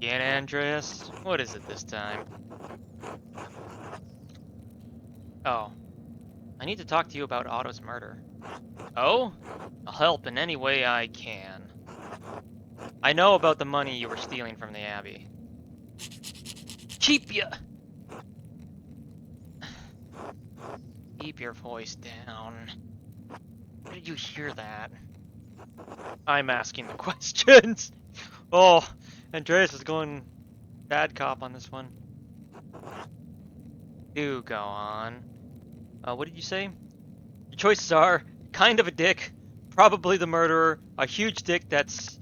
Again, Andreas? What is it this time? Oh, I need to talk to you about Otto's murder. Oh? I'll help in any way I can. I know about the money you were stealing from the abbey. Keep your voice down. Where did you hear that? I'm asking the questions. Oh, Andreas is going bad cop on this one. Do go on. What did you say? Your choices are kind of a dick, probably the murderer, a huge dick that's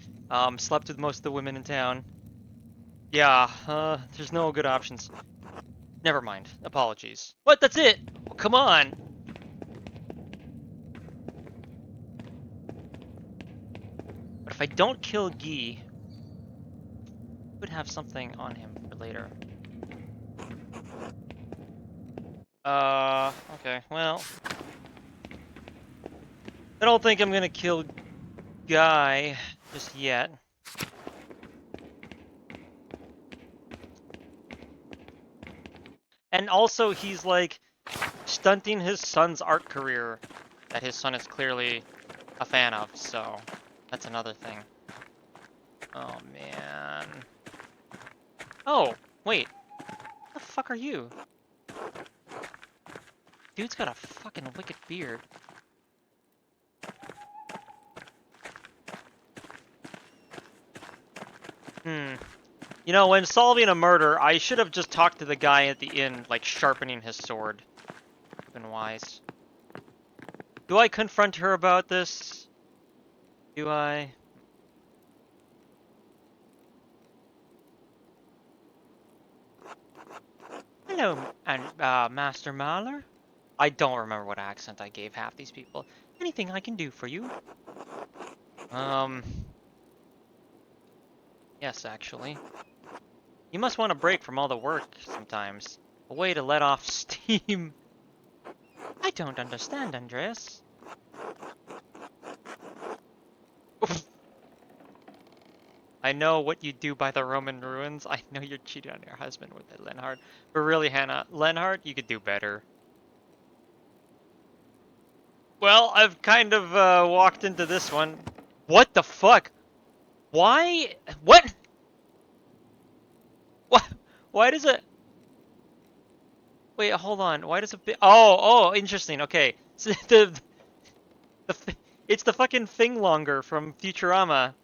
slept with most of the women in town. Yeah, there's no good options. Never mind. Apologies. What? That's it? Well, come on. But if I don't kill Guy, I could have something on him for later. Okay, well. I don't think I'm gonna kill Guy just yet. And also, he's like stunting his son's art career that his son is clearly a fan of, so that's another thing. Oh, man. Oh, wait. What the fuck are you? Dude's got a fucking wicked beard. You know, when solving a murder, I should have just talked to the guy at the inn, like, sharpening his sword. Been wise. Do I confront her about this? Do I? Hello, Master Mahler? I don't remember what accent I gave half these people. Anything I can do for you? Yes, actually. You must want a break from all the work sometimes. A way to let off steam. I don't understand, Andreas. I know what you do by the Roman ruins. I know you're cheating on your husband with it, Lenhard. But really, Hannah, Lenhard, you could do better. Well, I've kind of walked into this one. What the fuck? Why? What? What? Why does it? Wait, hold on. Why does it? Oh, interesting. Okay, so it's the fucking thing longer from Futurama.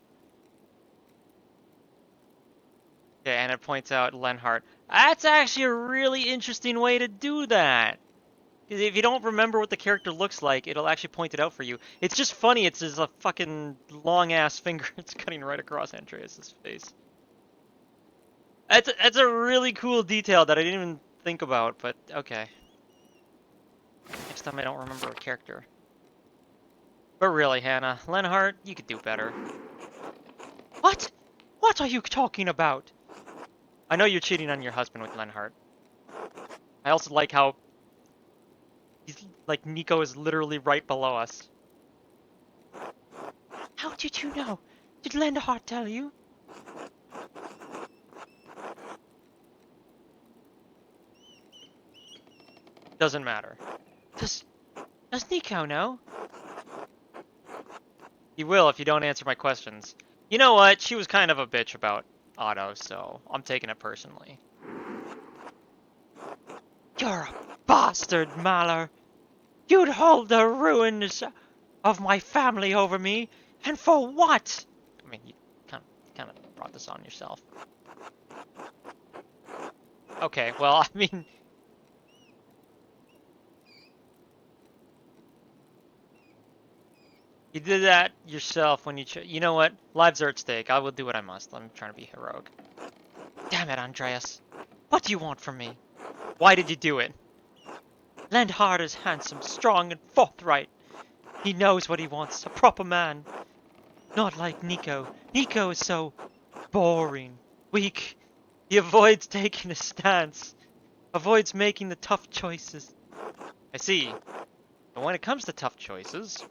Okay, and it points out Lenhart. That's actually a really interesting way to do that. Because if you don't remember what the character looks like, it'll actually point it out for you. It's just funny. It's just a fucking long ass finger. It's cutting right across Andreas's face. That's a really cool detail that I didn't even think about. But okay. Next time I don't remember a character. But really, Hannah, Lenhart, you could do better. What? What are you talking about? I know you're cheating on your husband with Lenhart. I also like how he's like Nico is literally right below us. How did you know? Did Lenhart tell you? Doesn't matter. Does Nico know? He will if you don't answer my questions. You know what? She was kind of a bitch about Otto, so I'm taking it personally. You're a bastard, Mahler. You'd hold the ruins of my family over me, and for what? I mean, you kind of brought this on yourself. Okay, well, I mean, you did that yourself when you know what? Lives are at stake. I will do what I must. I'm trying to be heroic. Damn it, Andreas. What do you want from me? Why did you do it? Lenhart is handsome, strong, and forthright. He knows what he wants, a proper man. Not like Nico. Nico is so boring, weak. He avoids taking a stance, avoids making the tough choices. I see. But when it comes to tough choices...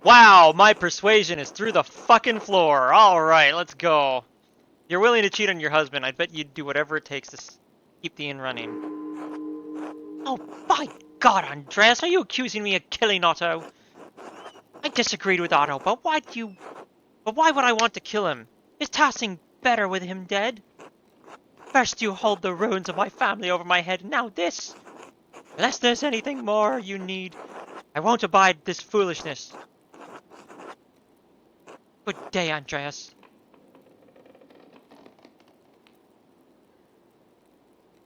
Wow, my persuasion is through the fucking floor. Alright, let's go. You're willing to cheat on your husband. I bet you'd do whatever it takes to keep the inn running. Oh, by God, Andreas, are you accusing me of killing Otto? I disagreed with Otto, but why would I want to kill him? Is Tassing better with him dead? First you hold the ruins of my family over my head, and now this. Unless there's anything more you need, I won't abide this foolishness. Good day, Andreas.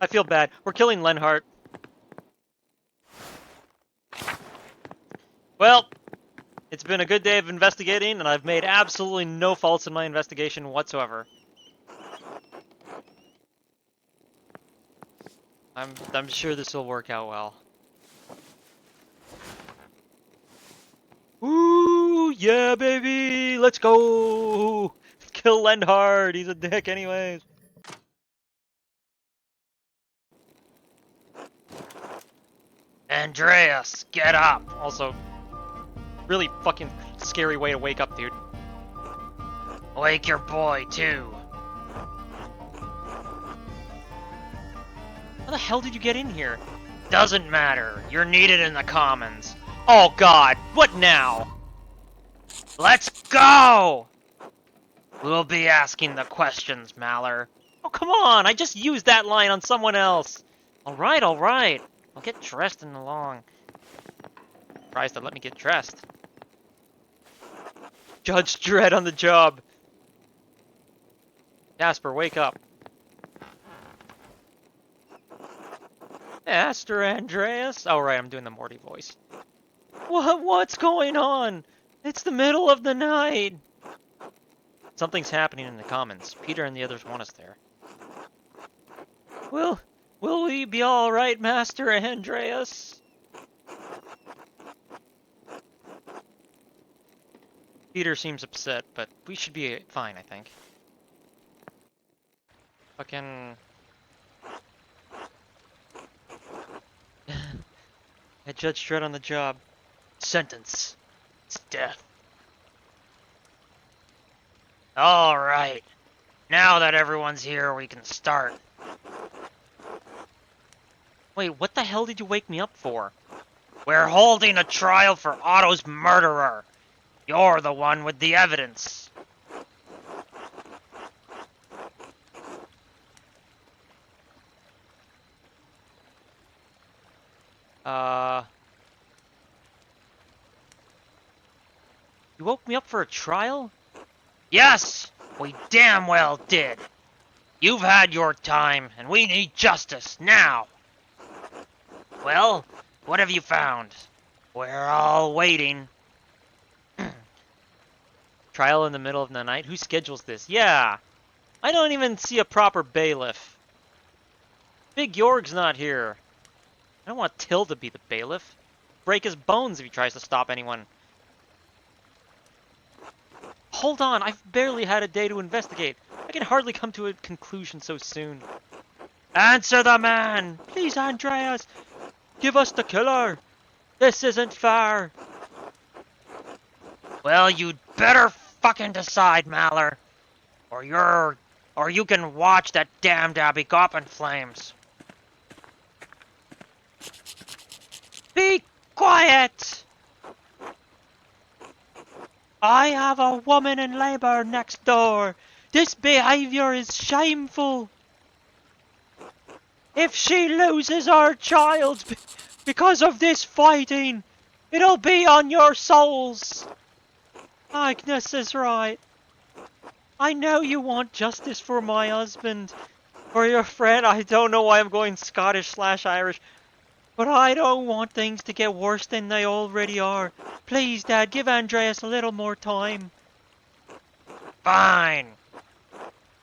I feel bad. We're killing Lenhart. Well, it's been a good day of investigating, and I've made absolutely no faults in my investigation whatsoever. I'm sure this will work out well. Ooh, yeah, baby! Let's go! Kill Lenhart! He's a dick anyways. Andreas, get up! Also, really fucking scary way to wake up, dude. Wake your boy, too. How the hell did you get in here? Doesn't matter. You're needed in the commons. Oh god, what now? Let's go! We'll be asking the questions, Maller. Oh, come on, I just used that line on someone else. Alright, alright. I'll get dressed and along. Surprised to let me get dressed. Judge Dredd on the job. Jasper, wake up. Master Andreas? Oh, right, I'm doing the Morty voice. What's going on? It's the middle of the night. Something's happening in the commons. Peter and the others want us there. Will we be all right, Master Andreas? Peter seems upset, but we should be fine, I think. Fucking... Had Judge Dredd on the job. Sentence. It's death. Alright. Now that everyone's here, we can start. Wait, what the hell did you wake me up for? We're holding a trial for Otto's murderer. You're the one with the evidence. You woke me up for a trial? Yes, we damn well did. You've had your time, and we need justice, now. Well, what have you found? We're all waiting. Trial in the middle of the night? Who schedules this? Yeah! I don't even see a proper bailiff. Big Jorg's not here. I don't want Till to be the bailiff. Break his bones if he tries to stop anyone. Hold on, I've barely had a day to investigate. I can hardly come to a conclusion so soon. Answer the man! Please, Andreas! Give us the killer! This isn't fair! Well, you'd better fucking decide, Maller. Or you can watch that damned abbey go up in flames. Be quiet! I have a woman in labor next door. This behavior is shameful. If she loses her child because of this fighting, it'll be on your souls. Agnes is right. I know you want justice for my husband, for your friend. I don't know why I'm going Scottish/Irish. But I don't want things to get worse than they already are. Please, Dad, give Andreas a little more time. Fine.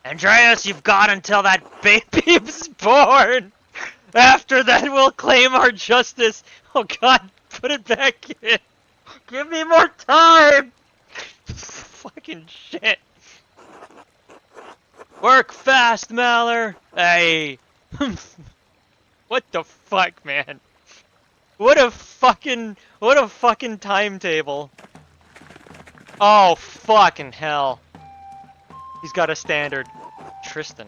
Andreas, you've got until that baby's born. After that, we'll claim our justice. Oh, God, put it back in. Give me more time. Fucking shit. Work fast, Maller. Hey. What the fuck, man? What a fucking timetable. Oh, fucking hell. He's got a standard. Tristan.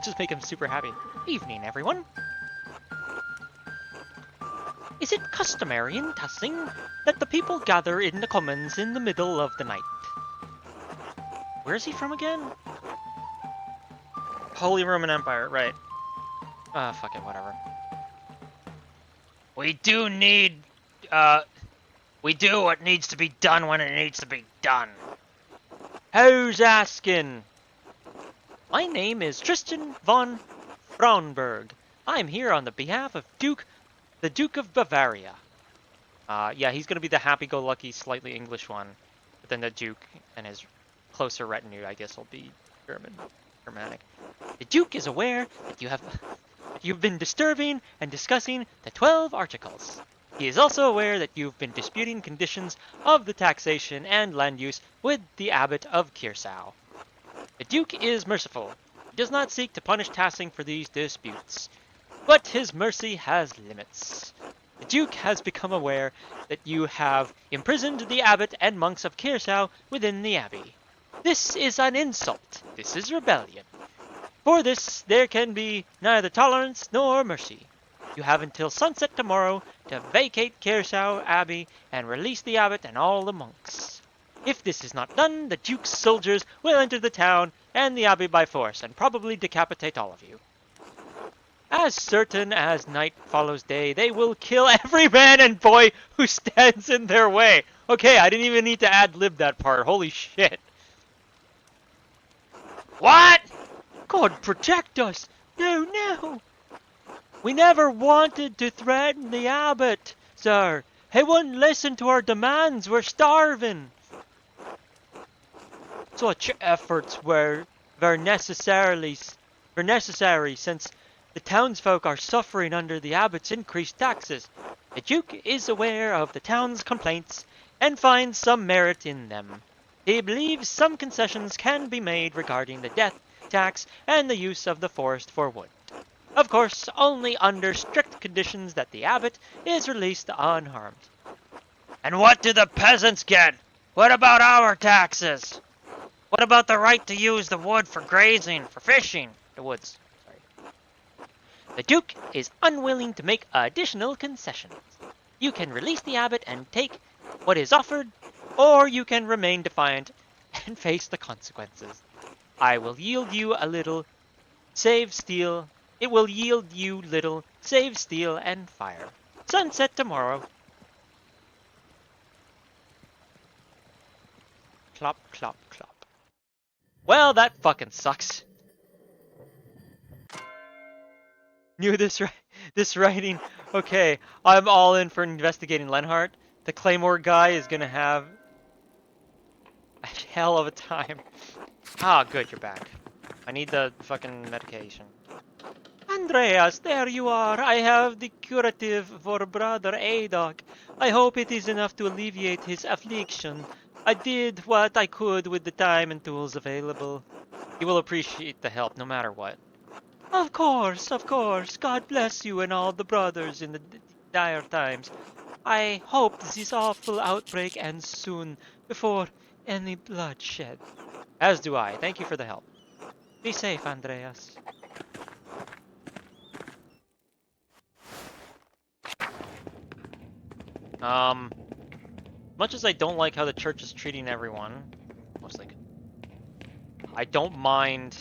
Just make him super happy. Evening, everyone. Is it customary in Tassing that the people gather in the commons in the middle of the night? Where is he from again? Holy Roman Empire, right. Fuck it, whatever. We do need, we do what needs to be done when it needs to be done. Who's asking? My name is Tristan von Fraunberg. I'm here on the behalf of the Duke of Bavaria. Yeah, he's gonna be the happy-go-lucky, slightly English one. But then the Duke and his closer retinue, I guess, will be Germanic. The Duke is aware that you've been disturbing and discussing the 12 Articles. He is also aware that you've been disputing conditions of the taxation and land use with the Abbot of Kirsau. The Duke is merciful. He does not seek to punish Tassing for these disputes, but his mercy has limits. The Duke has become aware that you have imprisoned the Abbot and monks of Kirsau within the Abbey. This is an insult. This is rebellion. For this, there can be neither tolerance nor mercy. You have until sunset tomorrow to vacate Kirsau Abbey and release the Abbot and all the monks. If this is not done, the Duke's soldiers will enter the town and the Abbey by force and probably decapitate all of you. As certain as night follows day, they will kill every man and boy who stands in their way. Okay, I didn't even need to ad-lib that part. Holy shit. What? God protect us. No, no. We never wanted to threaten the Abbot, sir. He wouldn't listen to our demands. We're starving. Such efforts were necessary since the townsfolk are suffering under the Abbot's increased taxes. The Duke is aware of the town's complaints and finds some merit in them. He believes some concessions can be made regarding the death tax and the use of the forest for wood. Of course, only under strict conditions that the Abbot is released unharmed. And what do the peasants get? What about our taxes? What about the right to use the wood for grazing, for fishing? The woods. Sorry. The Duke is unwilling to make additional concessions. You can release the Abbot and take what is offered, or you can remain defiant and face the consequences. I will yield you a little, save steel. It will yield you little, save steel and fire. Sunset tomorrow. Clop, clop, clop. Well, that fucking sucks. Knew this writing. Okay, I'm all in for investigating Lenhart. The Claymore guy is gonna have a hell of a time. Ah, good, you're back. I need the fucking medication. Andreas, there you are. I have the curative for Brother Adoc. I hope it is enough to alleviate his affliction. I did what I could with the time and tools available. He will appreciate the help no matter what. Of course, of course. God bless you and all the brothers in the dire times. I hope this awful outbreak ends soon, before any bloodshed. As do I. Thank you for the help. Be safe, Andreas. Much as I don't like how the church is treating everyone, I don't mind.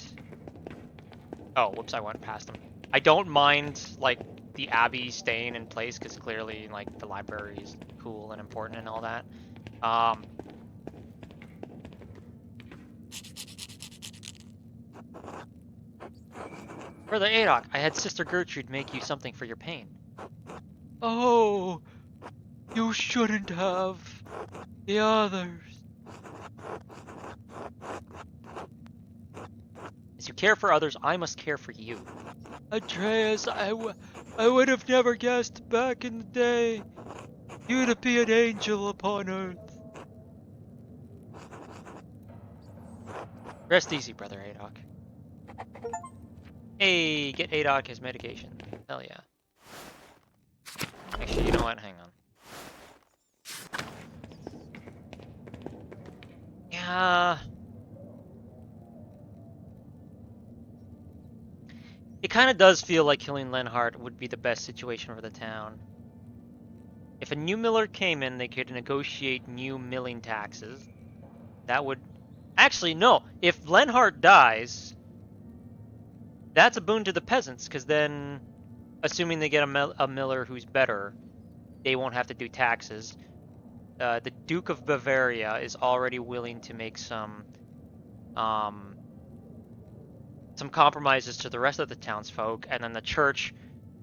Oh, whoops! I went past them. I don't mind like the abbey staying in place because clearly, like, the library is cool and important and all that. Brother Adoc, I had Sister Gertrude make you something for your pain. Oh, you shouldn't have. The others. As you care for others, I must care for you. Andreas, I would have never guessed back in the day you'd be an angel upon earth. Rest easy, Brother Adoc. Hey, get Adoc his medication. Hell yeah. Actually, you know what? Hang on. Yeah. It kind of does feel like killing Lenhart would be the best situation for the town. If a new miller came in, they could negotiate new milling taxes. That would... Actually, no. If Lenhart dies, that's a boon to the peasants, because then, assuming they get a miller who's better, they won't have to do taxes. The Duke of Bavaria is already willing to make some compromises to the rest of the townsfolk, and then the church,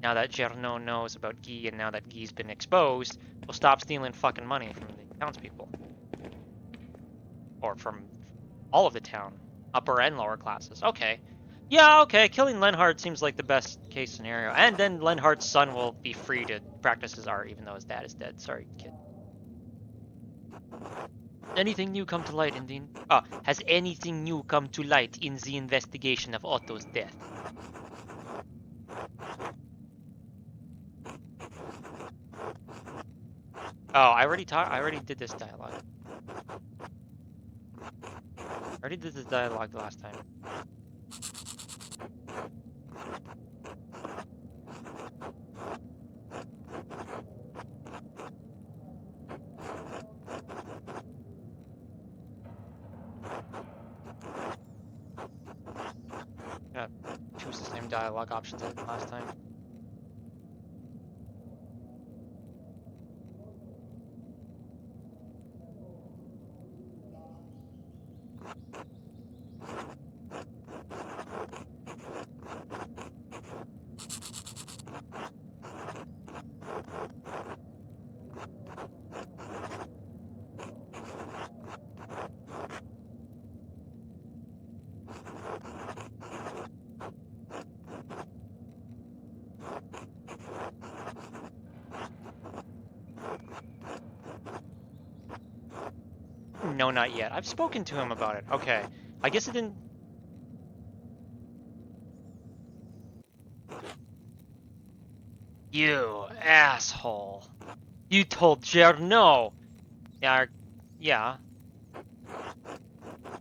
now that Gernon knows about Guy and now that Guy's been exposed, will stop stealing fucking money from the townspeople. Or from all of the town, upper and lower classes. Okay. Yeah, okay, killing Lenhart seems like the best case scenario. And then Lenhart's son will be free to practice his art even though his dad is dead. Sorry, kid. Anything new come to light, Indine? Has anything new come to light in the investigation of Otto's death? Oh, I already did this dialogue. I already did this dialogue the last time. Choose the same dialogue options as last time. No, not yet. I've spoken to him about it. Okay. I guess it didn't... You asshole. You told Jared no. Yeah.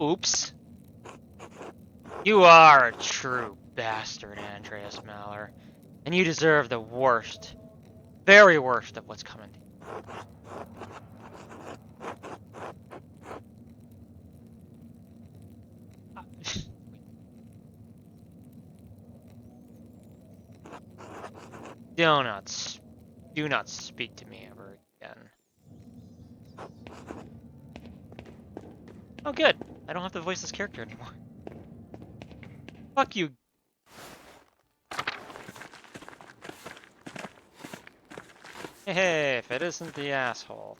Oops. You are a true bastard, Andreas Maller. And you deserve the worst. Very worst of what's coming. Do not speak to me ever again. Oh, good. I don't have to voice this character anymore. Fuck you. Hey, if it isn't the asshole.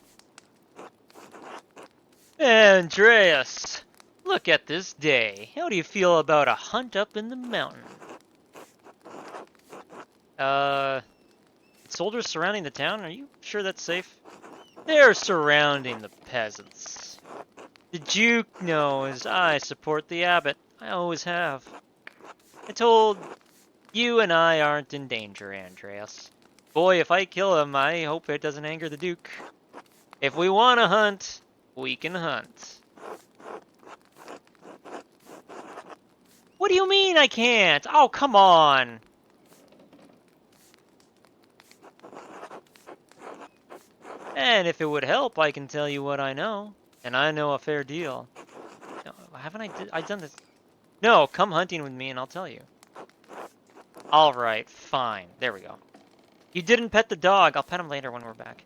Andreas! Look at this day. How do you feel about a hunt up in the mountain? Soldiers surrounding the town? Are you sure that's safe? They're surrounding the peasants. The Duke knows I support the abbot. I always have. I told you and I aren't in danger, Andreas. Boy, if I kill him, I hope it doesn't anger the Duke. If we want to hunt, we can hunt. What do you mean I can't? Oh, come on. And if it would help, I can tell you what I know. And I know a fair deal. No, haven't I done this? No, come hunting with me and I'll tell you. Alright, fine. There we go. You didn't pet the dog. I'll pet him later when we're back.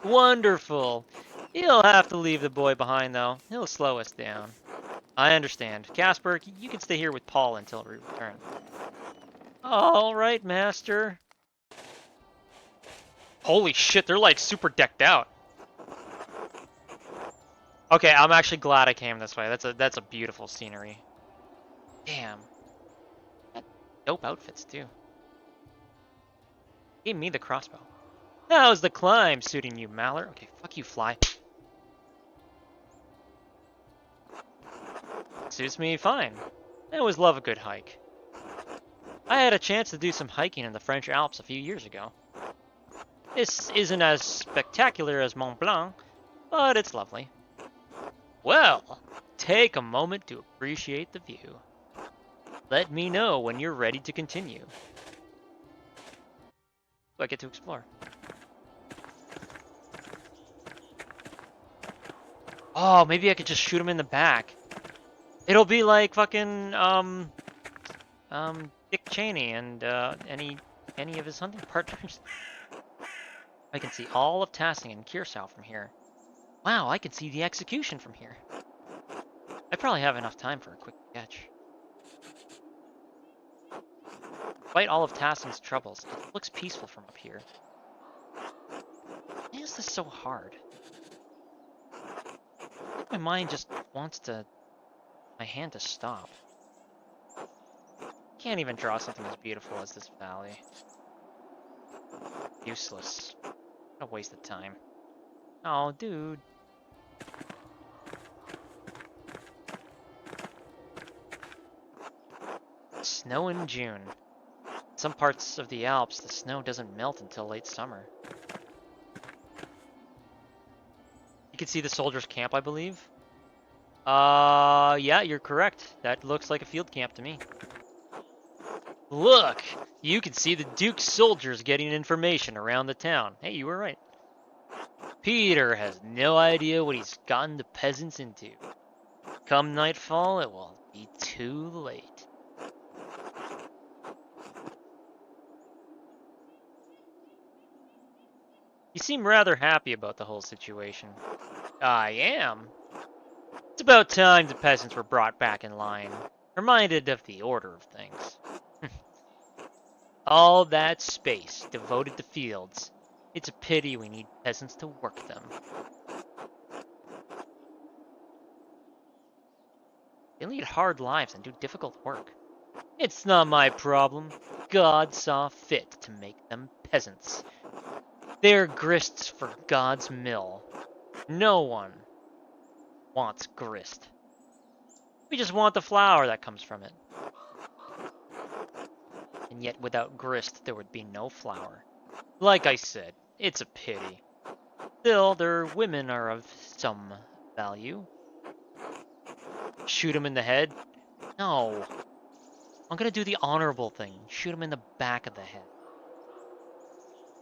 Wonderful. You'll have to leave the boy behind, though. He'll slow us down. I understand. Casper, you can stay here with Paul until we return. Alright, master. Holy shit, they're like super decked out. Okay, I'm actually glad I came this way. That's a beautiful scenery. Damn. Dope outfits too. Gave me the crossbow. How's the climb suiting you, Maller? Okay, fuck you, fly. Suits me fine. I always love a good hike. I had a chance to do some hiking in the French Alps a few years ago. This isn't as spectacular as Mont Blanc, but it's lovely. Well, take a moment to appreciate the view. Let me know when you're ready to continue. I get to explore. Oh, maybe I could just shoot him in the back. It'll be like fucking Dick Cheney and any of his hunting partners. I can see all of Tassing and Curacao from here. Wow, I can see the execution from here. I probably have enough time for a quick sketch. Despite all of Tassing's troubles, it looks peaceful from up here. Why is this so hard? I think my mind just wants my hand to stop. Can't even draw something as beautiful as this valley. Useless. What a waste of time. Oh, dude. Snow in June. In some parts of the Alps, the snow doesn't melt until late summer. You can see the soldiers' camp, I believe. Yeah, you're correct. That looks like a field camp to me. Look! You can see the Duke's soldiers getting information around the town. Hey, you were right. Peter has no idea what he's gotten the peasants into. Come nightfall, it will be too late. You seem rather happy about the whole situation. I am. It's about time the peasants were brought back in line, reminded of the order of things. All that space devoted to fields. It's a pity we need peasants to work them. They lead hard lives and do difficult work. It's not my problem. God saw fit to make them peasants. They're grists for God's mill. No one wants grist. We just want the flour that comes from it. And yet without grist there would be no flour. Like I said, it's a pity. Still, their women are of some value. Shoot him in the head? No. I'm gonna do the honorable thing. Shoot him in the back of the head.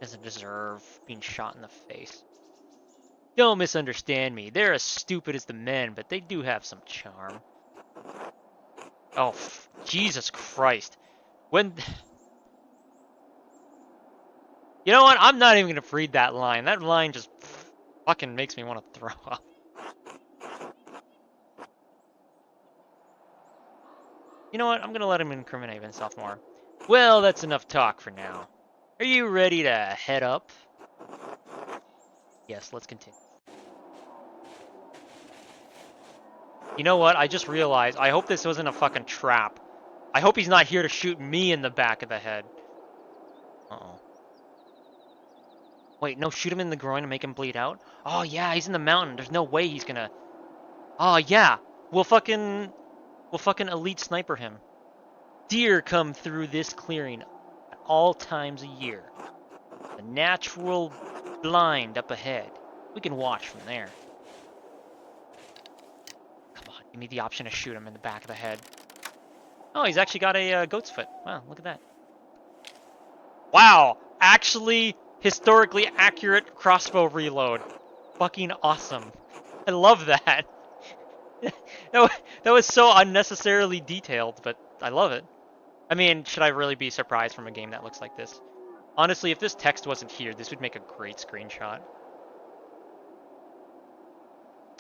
Doesn't deserve being shot in the face. Don't misunderstand me. They're as stupid as the men, but they do have some charm. Oh, Jesus Christ. When... You know what? I'm not even gonna read that line. That line just fucking makes me want to throw up. You know what? I'm gonna let him incriminate himself more. Well, that's enough talk for now. Are you ready to head up? Yes, let's continue. You know what? I just realized, I hope this wasn't a fucking trap. I hope he's not here to shoot me in the back of the head. Uh-oh. Wait, no, shoot him in the groin and make him bleed out? Oh, yeah, he's in the mountain. There's no way he's gonna... Oh, yeah. We'll fucking elite sniper him. Deer come through this clearing at all times a year. The natural blind up ahead. We can watch from there. Come on, give me the option to shoot him in the back of the head. Oh, he's actually got a goat's foot. Wow, look at that. Wow, actually historically accurate crossbow reload. Fucking awesome. I love that. That was so unnecessarily detailed, but I love it. I mean, should I really be surprised from a game that looks like this? Honestly, if this text wasn't here, this would make a great screenshot.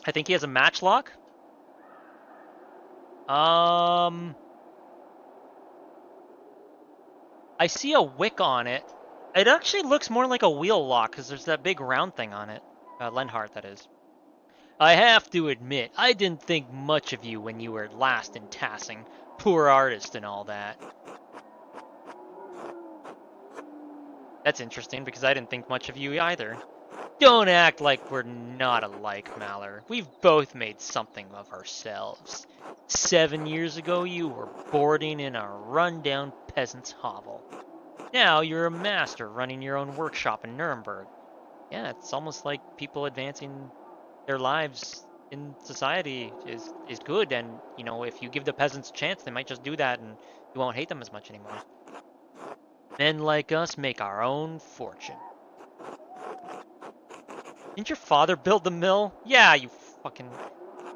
I think he has a matchlock. I see a wick on it. It actually looks more like a wheel lock, because there's that big round thing on it. Lenhart, that is. I have to admit, I didn't think much of you when you were last in Tassing. Poor artist and all that. That's interesting, because I didn't think much of you either. Don't act like we're not alike, Malor. We've both made something of ourselves. 7 years ago, you were boarding in a rundown peasant's hovel. Now you're a master running your own workshop in Nuremberg. Yeah, it's almost like people advancing their lives in society is good, and, you know, if you give the peasants a chance, they might just do that and You won't hate them as much anymore. Men like us make our own fortune. Didn't your father build the mill? Yeah, you fucking...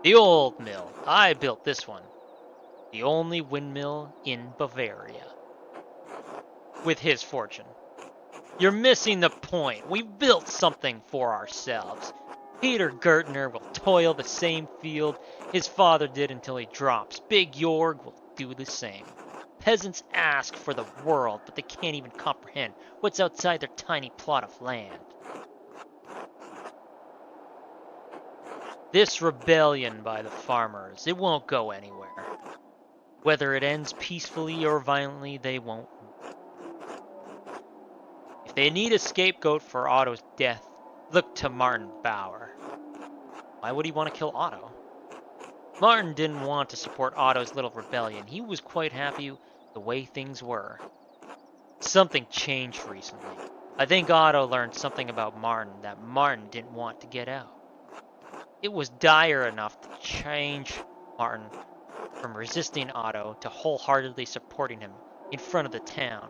The old mill. I built this one. The only windmill in Bavaria. With his fortune. You're missing the point. We built something for ourselves. Peter Gertner will toil the same field his father did until he drops. Big Jorg will do the same. Peasants ask for the world, but they can't even comprehend what's outside their tiny plot of land. This rebellion by the farmers, it won't go anywhere. Whether it ends peacefully or violently, they won't. If they need a scapegoat for Otto's death, look to Martin Bauer. Why would he want to kill Otto? Martin didn't want to support Otto's little rebellion. He was quite happy the way things were. Something changed recently. I think Otto learned something about Martin that Martin didn't want to get out. It was dire enough to change Martin from resisting Otto to wholeheartedly supporting him in front of the town.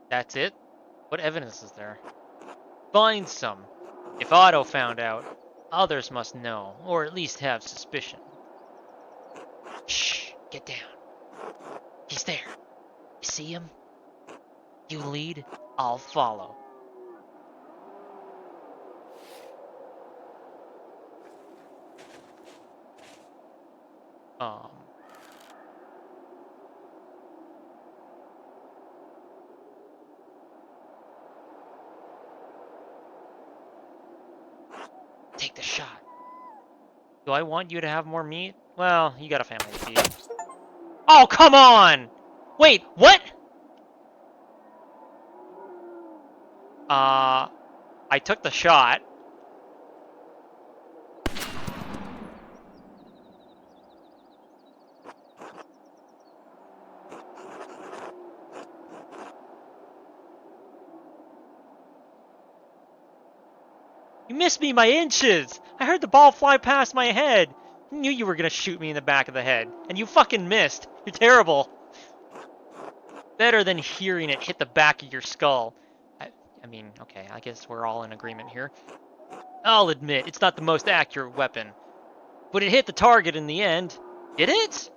That's it? What evidence is there? Find some. If Otto found out, others must know, or at least have suspicion. Shh, get down. He's there. You see him? You lead, I'll follow. Take the shot. Do I want you to have more meat? Well, you got a family to feed. Oh, come on! Wait, what? I took the shot. You missed me by inches! I heard the ball fly past my head. I knew you were gonna shoot me in the back of the head. And you fucking missed. You're terrible. Better than hearing it hit the back of your skull. I mean, okay, I guess we're all in agreement here. I'll admit, it's not the most accurate weapon. But it hit the target in the end. Did it?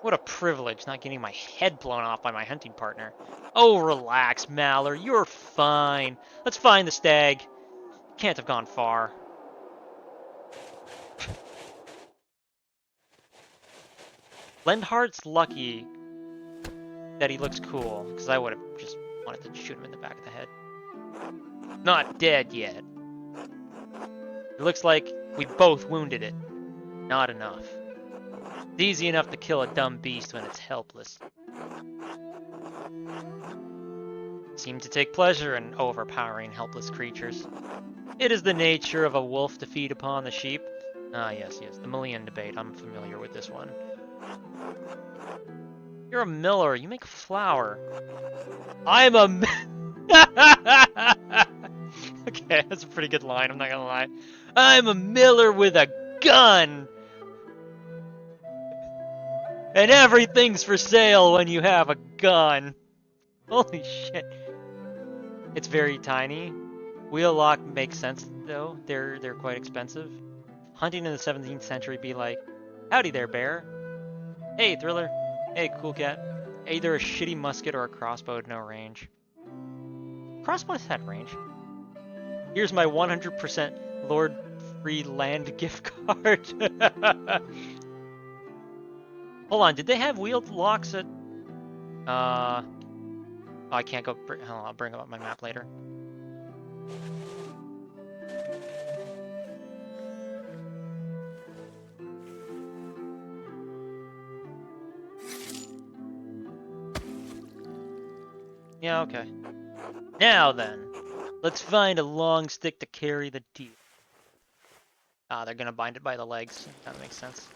What a privilege, not getting my head blown off by my hunting partner. Oh, relax, Maller. You're fine. Let's find the stag. Can't have gone far. Lendhart's lucky that he looks cool, because I would have just wanted to shoot him in the back of the head. Not dead yet. It looks like we both wounded it. Not enough. It's easy enough to kill a dumb beast when it's helpless. Seem to take pleasure in overpowering helpless creatures. It is the nature of a wolf to feed upon the sheep. Ah, yes, the Malian debate. I'm familiar with this one. You're a miller. You make flour. I'm a... Okay, that's a pretty good line. I'm not gonna lie. I'm a miller with a gun. And everything's for sale when you have a gun. Holy shit. It's very tiny. Wheel lock makes sense though. They're quite expensive. Hunting in the 17th century be like, howdy there, bear. Hey, Thriller. Hey, cool cat. Either a shitty musket or a crossbow with no range. Crossbows had range. Here's my 100% Lord Free Land gift card. Hold on, did they have wheeled locks at... Oh, I can't go... Hold on, I'll bring up my map later. Yeah, okay. Now then, let's find a long stick to carry the deer. Ah, they're gonna bind it by the legs. That makes sense.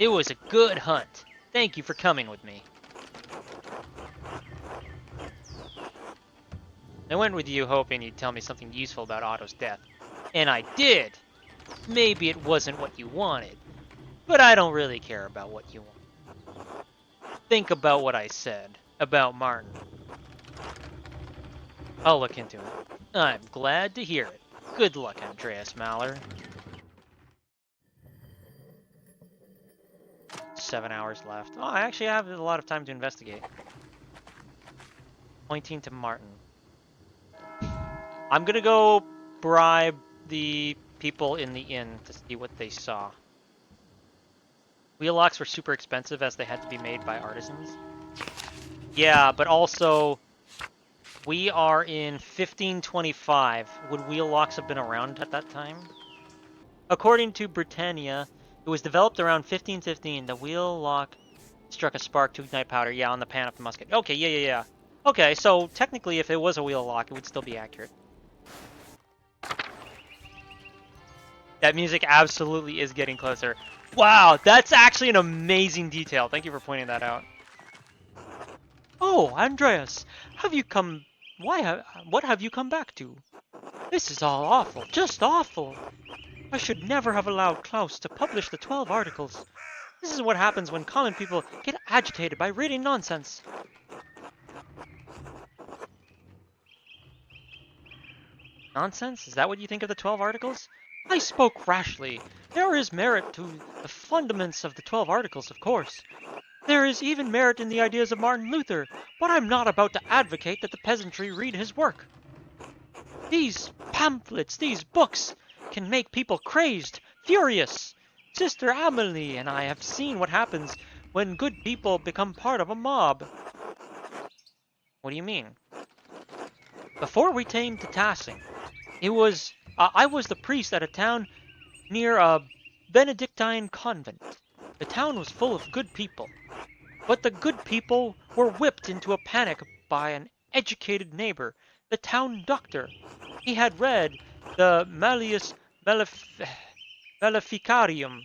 It was a good hunt. Thank you for coming with me. I went with you hoping you'd tell me something useful about Otto's death. And I did! Maybe it wasn't what you wanted, but I don't really care about what you want. Think about what I said about Martin. I'll look into it. I'm glad to hear it. Good luck, Andreas Maller. 7 hours left. Oh, I actually have a lot of time to investigate. Pointing to Martin. I'm gonna go bribe the people in the inn to see what they saw. Wheel locks were super expensive as they had to be made by artisans. Yeah, but also, we are in 1525. Would wheel locks have been around at that time? According to Britannia, it was developed around 1515. The wheel lock struck a spark to ignite powder. Yeah, on the pan of the musket. Okay, yeah. Okay, so technically if it was a wheel lock, it would still be accurate. That music absolutely is getting closer. Wow, that's actually an amazing detail. Thank you for pointing that out. Oh, Andreas, have you come... what have you come back to? This is all awful, just awful. I should never have allowed Klaus to publish the 12 articles. This is what happens when common people get agitated by reading nonsense. Nonsense? Is that what you think of the 12 articles? I spoke rashly. There is merit to the fundaments of the 12 articles, of course. There is even merit in the ideas of Martin Luther, but I'm not about to advocate that the peasantry read his work. These pamphlets, these books, can make people crazed, furious. Sister Amelie and I have seen what happens when good people become part of a mob. What do you mean? Before we came to Tassing, I was the priest at a town near a Benedictine convent. The town was full of good people, but the good people were whipped into a panic by an educated neighbor, the town doctor. He had read the Malleus Maleficarium.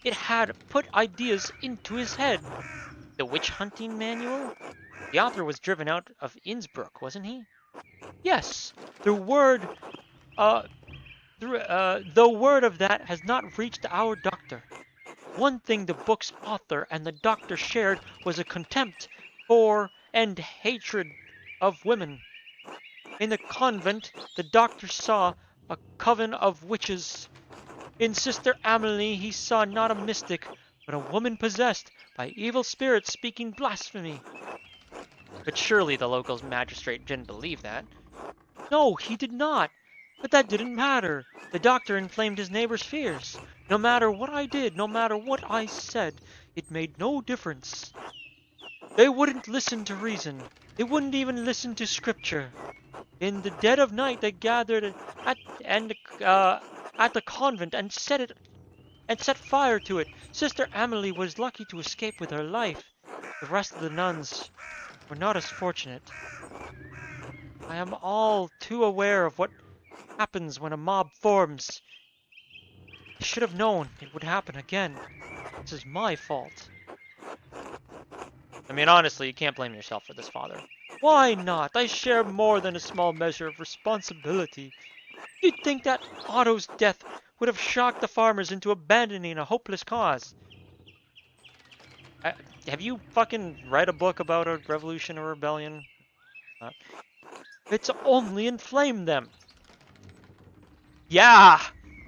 It had put ideas into his head. The witch hunting manual? The author was driven out of Innsbruck, wasn't he? Yes, the word of that has not reached our doctor. One thing the book's author and the doctor shared was a contempt for and hatred of women. In the convent, the doctor saw a coven of witches. In Sister Amelie, he saw not a mystic, but a woman possessed by evil spirits speaking blasphemy. But surely the local magistrate didn't believe that. No, he did not. But that didn't matter. The doctor inflamed his neighbor's fears. No matter what I did, no matter what I said, it made no difference. They wouldn't listen to reason. They wouldn't even listen to scripture. In the dead of night, they gathered at the convent and set fire to it. Sister Amelie was lucky to escape with her life. The rest of the nuns were not as fortunate. I am all too aware of what happens when a mob forms. I should have known it would happen again. This is my fault. I mean, honestly, you can't blame yourself for this, Father. Why not? I share more than a small measure of responsibility. You'd think that Otto's death would have shocked the farmers into abandoning a hopeless cause. Have you fucking read a book about a revolution or rebellion? It's only inflamed them. Yeah!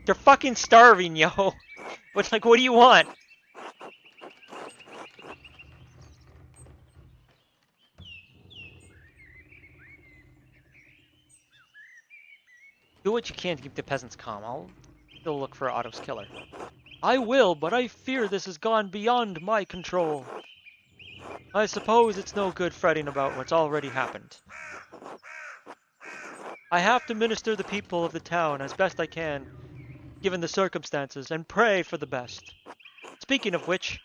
They're fucking starving, yo! What do you want? Do what you can to keep the peasants calm. I'll still look for Otto's killer. I will, but I fear this has gone beyond my control. I suppose it's no good fretting about what's already happened. I have to minister the people of the town as best I can, given the circumstances, and pray for the best. Speaking of which,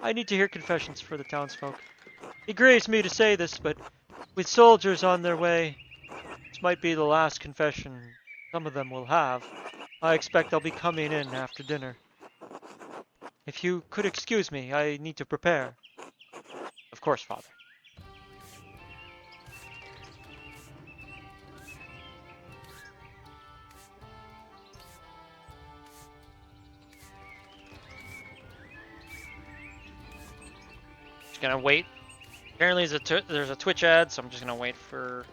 I need to hear confessions for the townsfolk. It grieves me to say this, but with soldiers on their way, this might be the last confession some of them will have. I expect they'll be coming in after dinner. If you could excuse me, I need to prepare. course, father. Just gonna wait. Apparently there's a Twitch ad, so I'm just gonna wait for,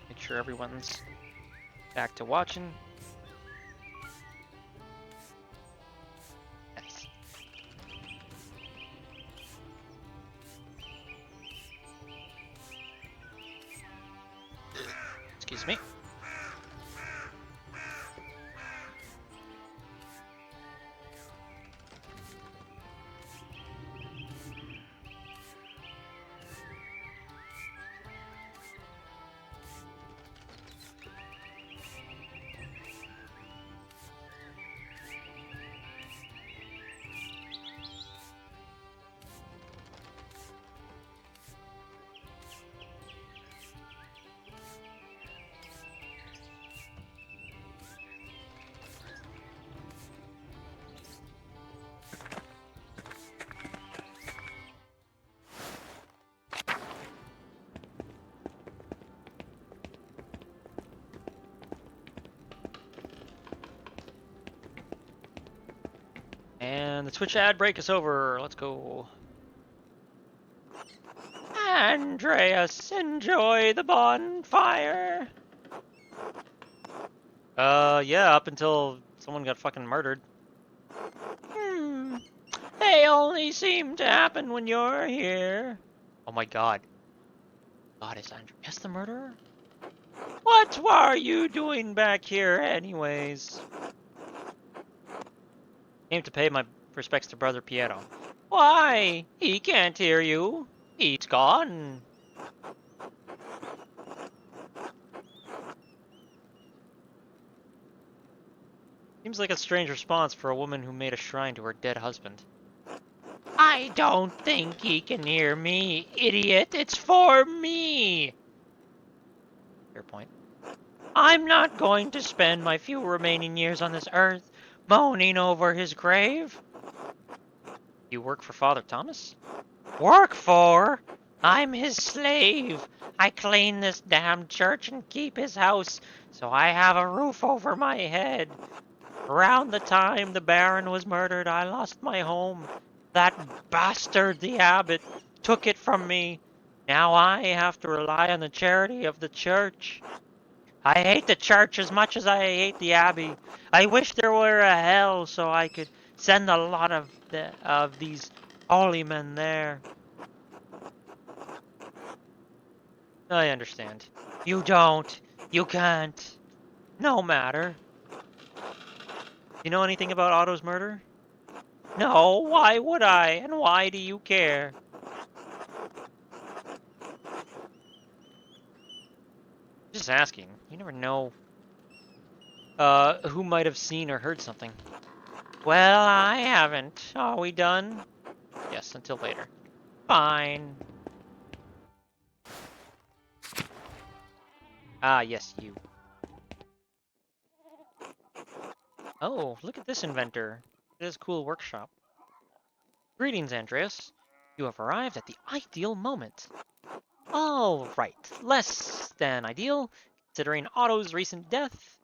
make sure everyone's back to watching. Nice. Excuse me. And the Twitch ad break is over. Let's go. Andreas, enjoy the bonfire. Yeah, up until someone got fucking murdered. They only seem to happen when you're here. Oh my god. God, is Andreas the murderer? What were you doing back here anyways? Came to pay my respects to Brother Piero. Why? He can't hear you. He's gone. Seems like a strange response for a woman who made a shrine to her dead husband. I don't think he can hear me, idiot. It's for me. Fair point. I'm not going to spend my few remaining years on this earth moaning over his grave. You work for Father Thomas? Work for? I'm his slave. I clean this damn church and keep his house so I have a roof over my head. Around the time the Baron was murdered, I lost my home. That bastard, the abbot, took it from me. Now I have to rely on the charity of the church. I hate the church as much as I hate the abbey. I wish there were a hell so I could send a lot of these holy men there. I understand. You don't. You can't. No matter. You know anything about Otto's murder? No, why would I? And why do you care? Just asking. You never know who might have seen or heard something. Well, I haven't. Are we done? Yes, until later. Fine. Ah, yes, you. Oh, look at this inventor. This cool workshop. Greetings, Andreas. You have arrived at the ideal moment. All right, less than ideal, considering Otto's recent death.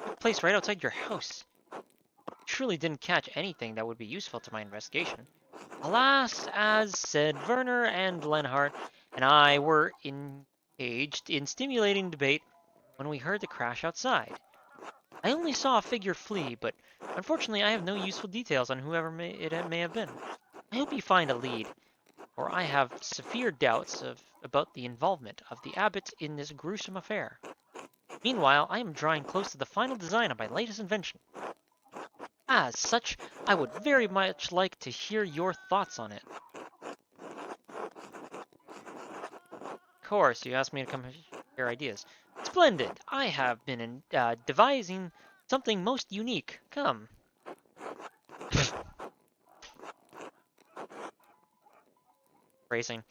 Took place right outside your house. Truly didn't catch anything that would be useful to my investigation. Alas, as said Werner and Lenhart and I were engaged in stimulating debate when we heard the crash outside. I only saw a figure flee, but unfortunately I have no useful details on whoever it may have been. I hope you find a lead, for I have severe doubts about the involvement of the abbot in this gruesome affair. Meanwhile, I am drawing close to the final design of my latest invention. As such, I would very much like to hear your thoughts on it. Of course, you asked me to come share ideas. Splendid! I have been devising something most unique. Come. Phrasing.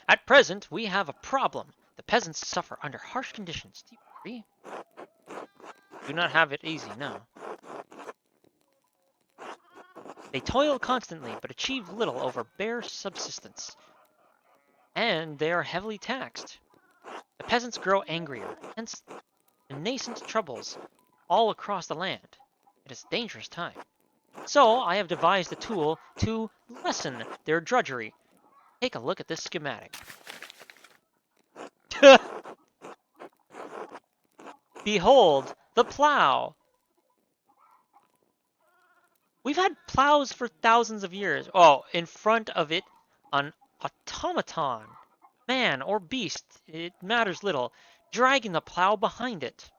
At present, we have a problem. The peasants suffer under harsh conditions. Do you agree? Do not have it easy, no. They toil constantly, but achieve little over bare subsistence. And they are heavily taxed. The peasants grow angrier, hence the nascent troubles all across the land. It is a dangerous time. So I have devised a tool to lessen their drudgery. Take a look at this schematic. Behold, the plow! We've had plows for thousands of years. Oh, in front of it, an automaton. Man or beast, it matters little, dragging the plow behind it.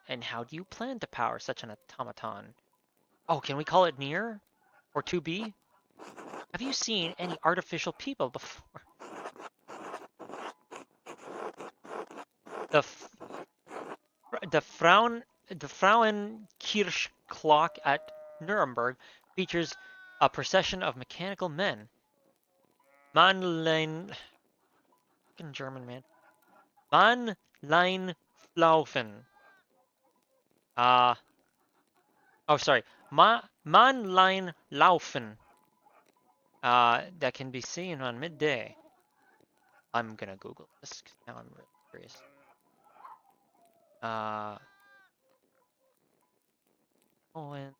And how do you plan to power such an automaton? Oh, can we call it near? Or to be? Have you seen any artificial people before? The the Frauenkirche clock at Nuremberg features a procession of mechanical men. Mannlein, fucking German man. Mannleinflaufen. Oh, sorry. Mannleinlaufen. That can be seen on midday. I'm gonna Google this 'cause now I'm really curious. Oh, and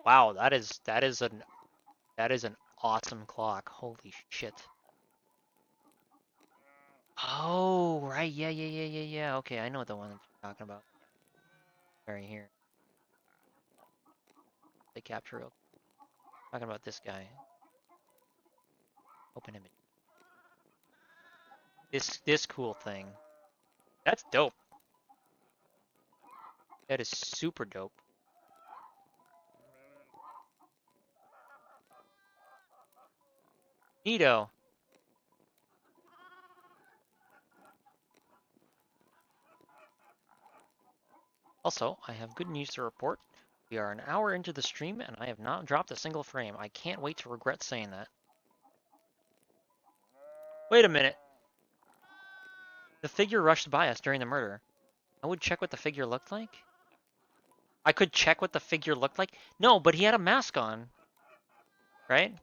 wow, that is an awesome clock. Holy shit. Oh, right. Yeah. Okay, I know the one that you're talking about. Right here. They capture real. Talking about this guy. Open image. This cool thing. That's dope. That is super dope. Neato. Also, I have good news to report. We are an hour into the stream and I have not dropped a single frame. I can't wait to regret saying that. Wait a minute. The figure rushed by us during the murder. I would check what the figure looked like? I could check what the figure looked like? No, but he had a mask on. Right?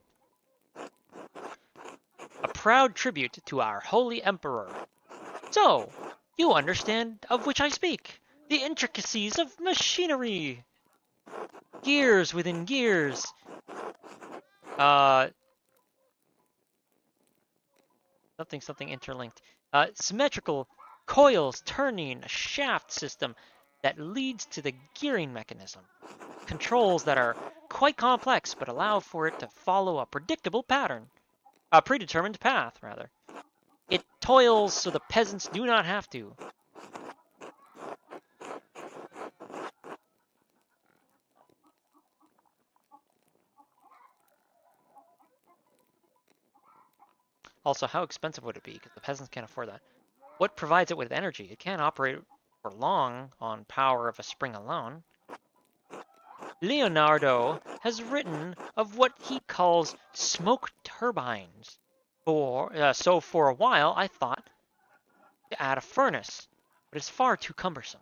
A proud tribute to our holy emperor. So, you understand of which I speak. The intricacies of machinery. Gears within gears. Something interlinked. Symmetrical coils turning a shaft system that leads to the gearing mechanism. Controls that are quite complex but allow for it to follow a predictable pattern. A predetermined path, rather. It toils so the peasants do not have to. Also, how expensive would it be? Because the peasants can't afford that. What provides it with energy? It can't operate for long on power of a spring alone. Leonardo has written of what he calls smoke turbines. So for a while I thought to add a furnace, but it's far too cumbersome.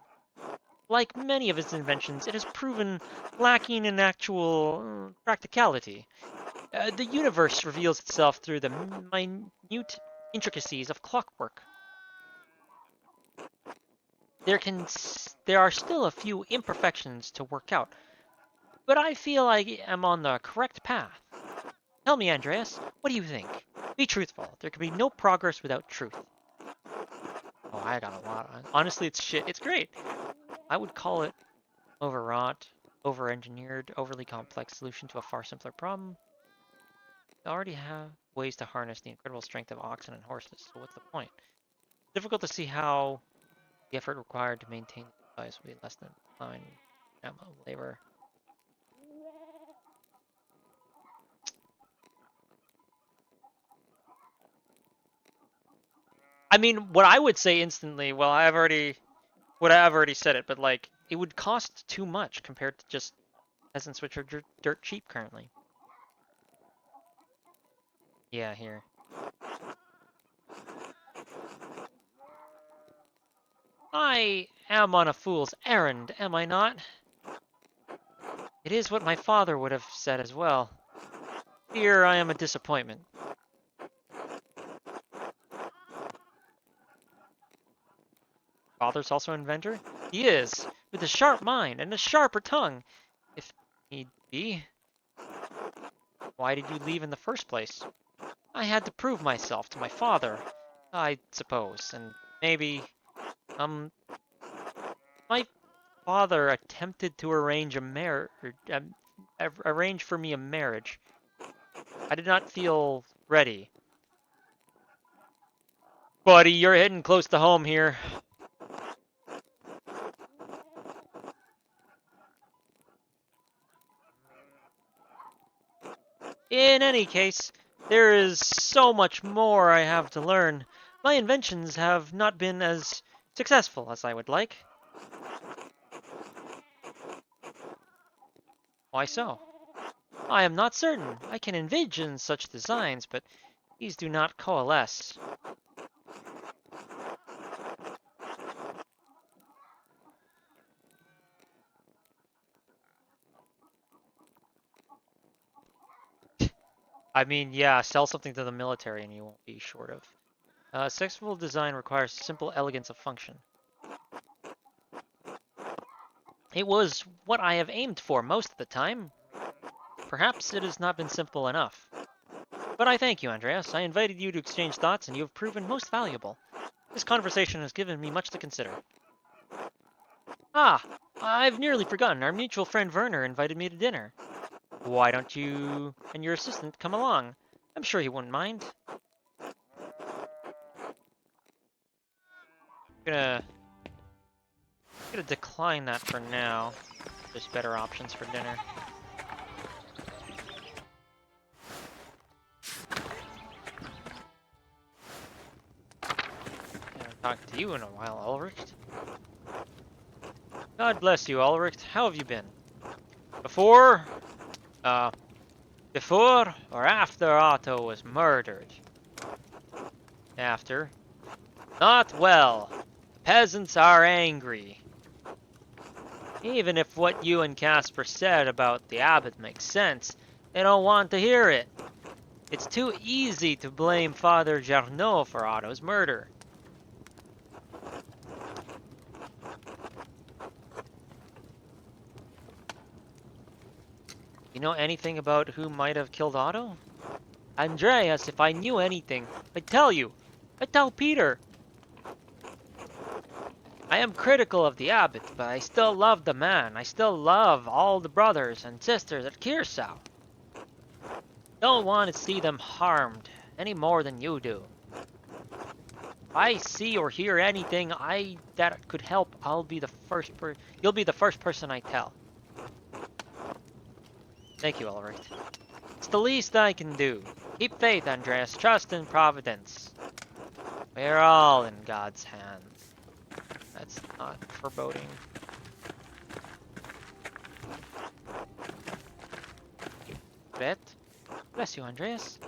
Like many of his inventions, it has proven lacking in actual practicality. The universe reveals itself through the minute intricacies of clockwork. There are still a few imperfections to work out, but I feel I am on the correct path. Tell me, Andreas, what do you think? Be truthful. There can be no progress without truth. Oh, I got a lot. Honestly, it's shit. It's great. I would call it overwrought, over-engineered, overly complex solution to a far simpler problem. We already have ways to harness the incredible strength of oxen and horses, so what's the point? Difficult to see how the effort required to maintain the device will be less than plowing labor. I mean, what I would say instantly, well, I've already said it, but like, it would cost too much compared to just peasants, which are dirt cheap currently. Yeah, here. I am on a fool's errand, am I not? It is what my father would have said as well. Here I am a disappointment. Father's also an inventor? He is, with a sharp mind and a sharper tongue, if need be. Why did you leave in the first place? I had to prove myself to my father, I suppose, and maybe, my father attempted to arrange for me a marriage. I did not feel ready. Buddy, you're hitting close to home here. In any case, there is so much more I have to learn. My inventions have not been as successful as I would like. Why so? I am not certain. I can envision such designs, but these do not coalesce. I mean, yeah, sell something to the military and you won't be short of. Successful design requires simple elegance of function. It was what I have aimed for most of the time. Perhaps it has not been simple enough. But I thank you, Andreas. I invited you to exchange thoughts, and you have proven most valuable. This conversation has given me much to consider. Ah, I've nearly forgotten. Our mutual friend Werner invited me to dinner. Why don't you and your assistant come along? I'm sure he wouldn't mind. I'm gonna decline that for now. There's better options for dinner. I haven't talked to you in a while, Ulrich. God bless you, Ulrich. How have you been? Before or after Otto was murdered? After. Not well. The peasants are angry. Even if what you and Casper said about the abbot makes sense, they don't want to hear it. It's too easy to blame Father Jarno for Otto's murder. You know anything about who might have killed Otto? Andreas, if I knew anything, I'd tell you. I'd tell Peter. I am critical of the abbot, but I still love the man. I still love all the brothers and sisters at Kirsau. Don't want to see them harmed any more than you do. If I see or hear anything that could help, you'll be the first person I tell. Thank you, Ulrich. It's the least I can do. Keep faith, Andreas. Trust in Providence. We're all in God's hands. That's not foreboding. Bet. Bless you, Andreas.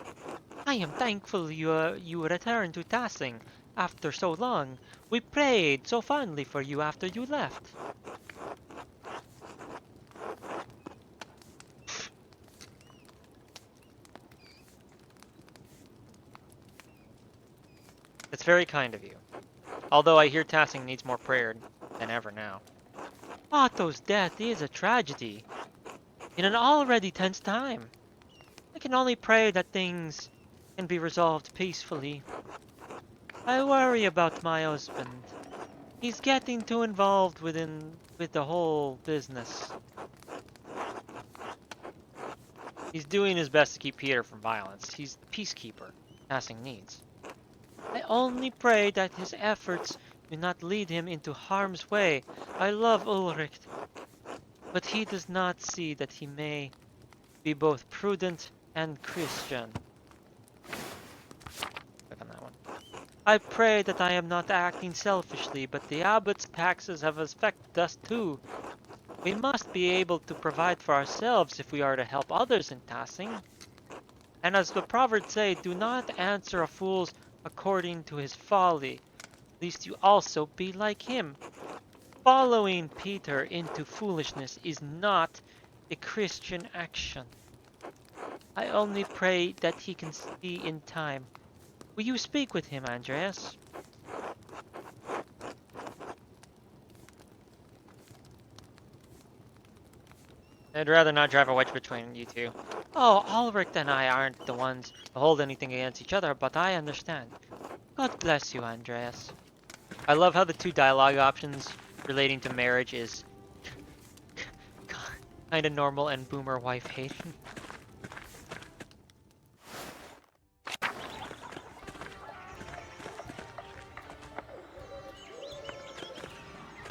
I am thankful you returned to Tassing after so long. We prayed so fondly for you after you left. It's very kind of you. Although I hear Tassing needs more prayer than ever now. Otto's death is a tragedy. In an already tense time. I can only pray that things can be resolved peacefully. I worry about my husband. He's getting too involved with the whole business. He's doing his best to keep Peter from violence. He's the peacekeeper Tassing needs. I only pray that his efforts do not lead him into harm's way. I love Ulrich, but he does not see that he may be both prudent and Christian. Click on that one. I pray that I am not acting selfishly, but the abbot's taxes have affected us too. We must be able to provide for ourselves if we are to help others in Tassing. And as the proverbs say, do not answer a fool according to his folly. least you also be like him. Following Peter into foolishness is not a Christian action. I only pray that he can see in time. Will you speak with him, Andreas? I'd rather not drive a wedge between you two. Oh, Ulrich and I aren't the ones to hold anything against each other, but I understand. God bless you, Andreas. I love how the two dialogue options relating to marriage is kind of normal and boomer wife hate.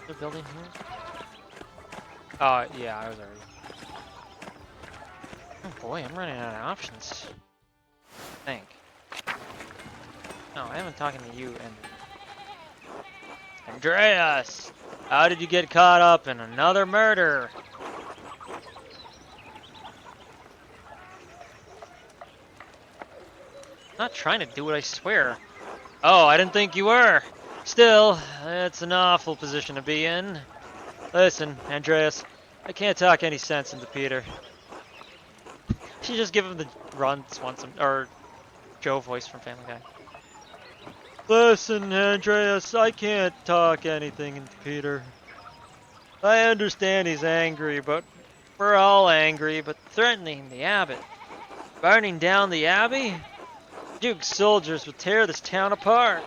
The building here? Oh, yeah, I was already. Oh boy, I'm running out of options. I think. No, I haven't talking to you and Andreas! How did you get caught up in another murder? Not trying to do what I swear. Oh, I didn't think you were. Still, it's an awful position to be in. Listen, Andreas, I can't talk any sense into Peter. She just give him the Ron Swanson or Joe voice from Family Guy. Listen, Andreas, I can't talk anything into Peter. I understand he's angry, but we're all angry, but threatening the abbot. Burning down the abbey? Duke's soldiers would tear this town apart.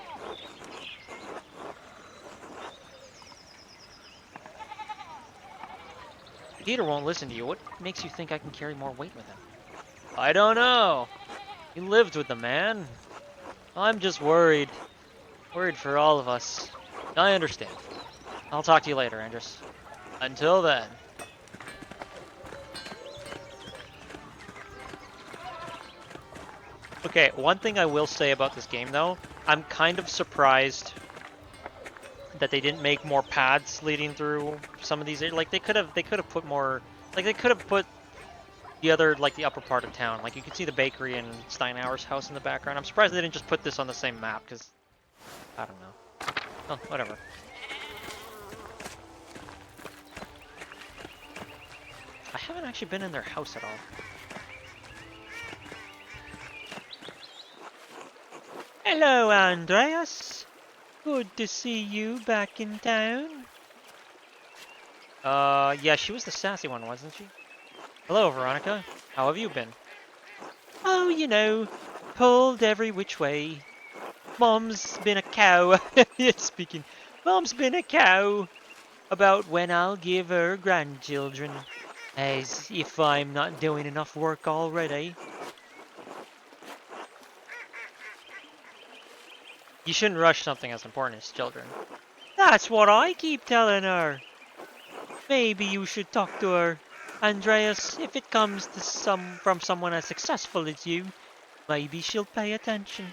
Peter won't listen to you. What makes you think I can carry more weight with him? I don't know. He lived with the man. I'm just worried. Worried for all of us. I understand. I'll talk to you later, Andreas. Until then. Okay, one thing I will say about this game, though, I'm kind of surprised that they didn't make more paths leading through some of these. Like they could have put more. Like they could have put the other, like the upper part of town. Like you can see the bakery and Steinhauer's house in the background. I'm surprised they didn't just put this on the same map because I don't know. Oh, whatever. I haven't actually been in their house at all. Hello, Andreas. Good to see you back in town. Yeah, she was the sassy one, wasn't she? Hello, Veronica. How have you been? Oh, you know, pulled every which way. Mom's been a cow. Speaking. Mom's been a cow about when I'll give her grandchildren. As if I'm not doing enough work already. You shouldn't rush something as important as children. That's what I keep telling her. Maybe you should talk to her. Andreas, if it comes to from someone as successful as you, maybe she'll pay attention.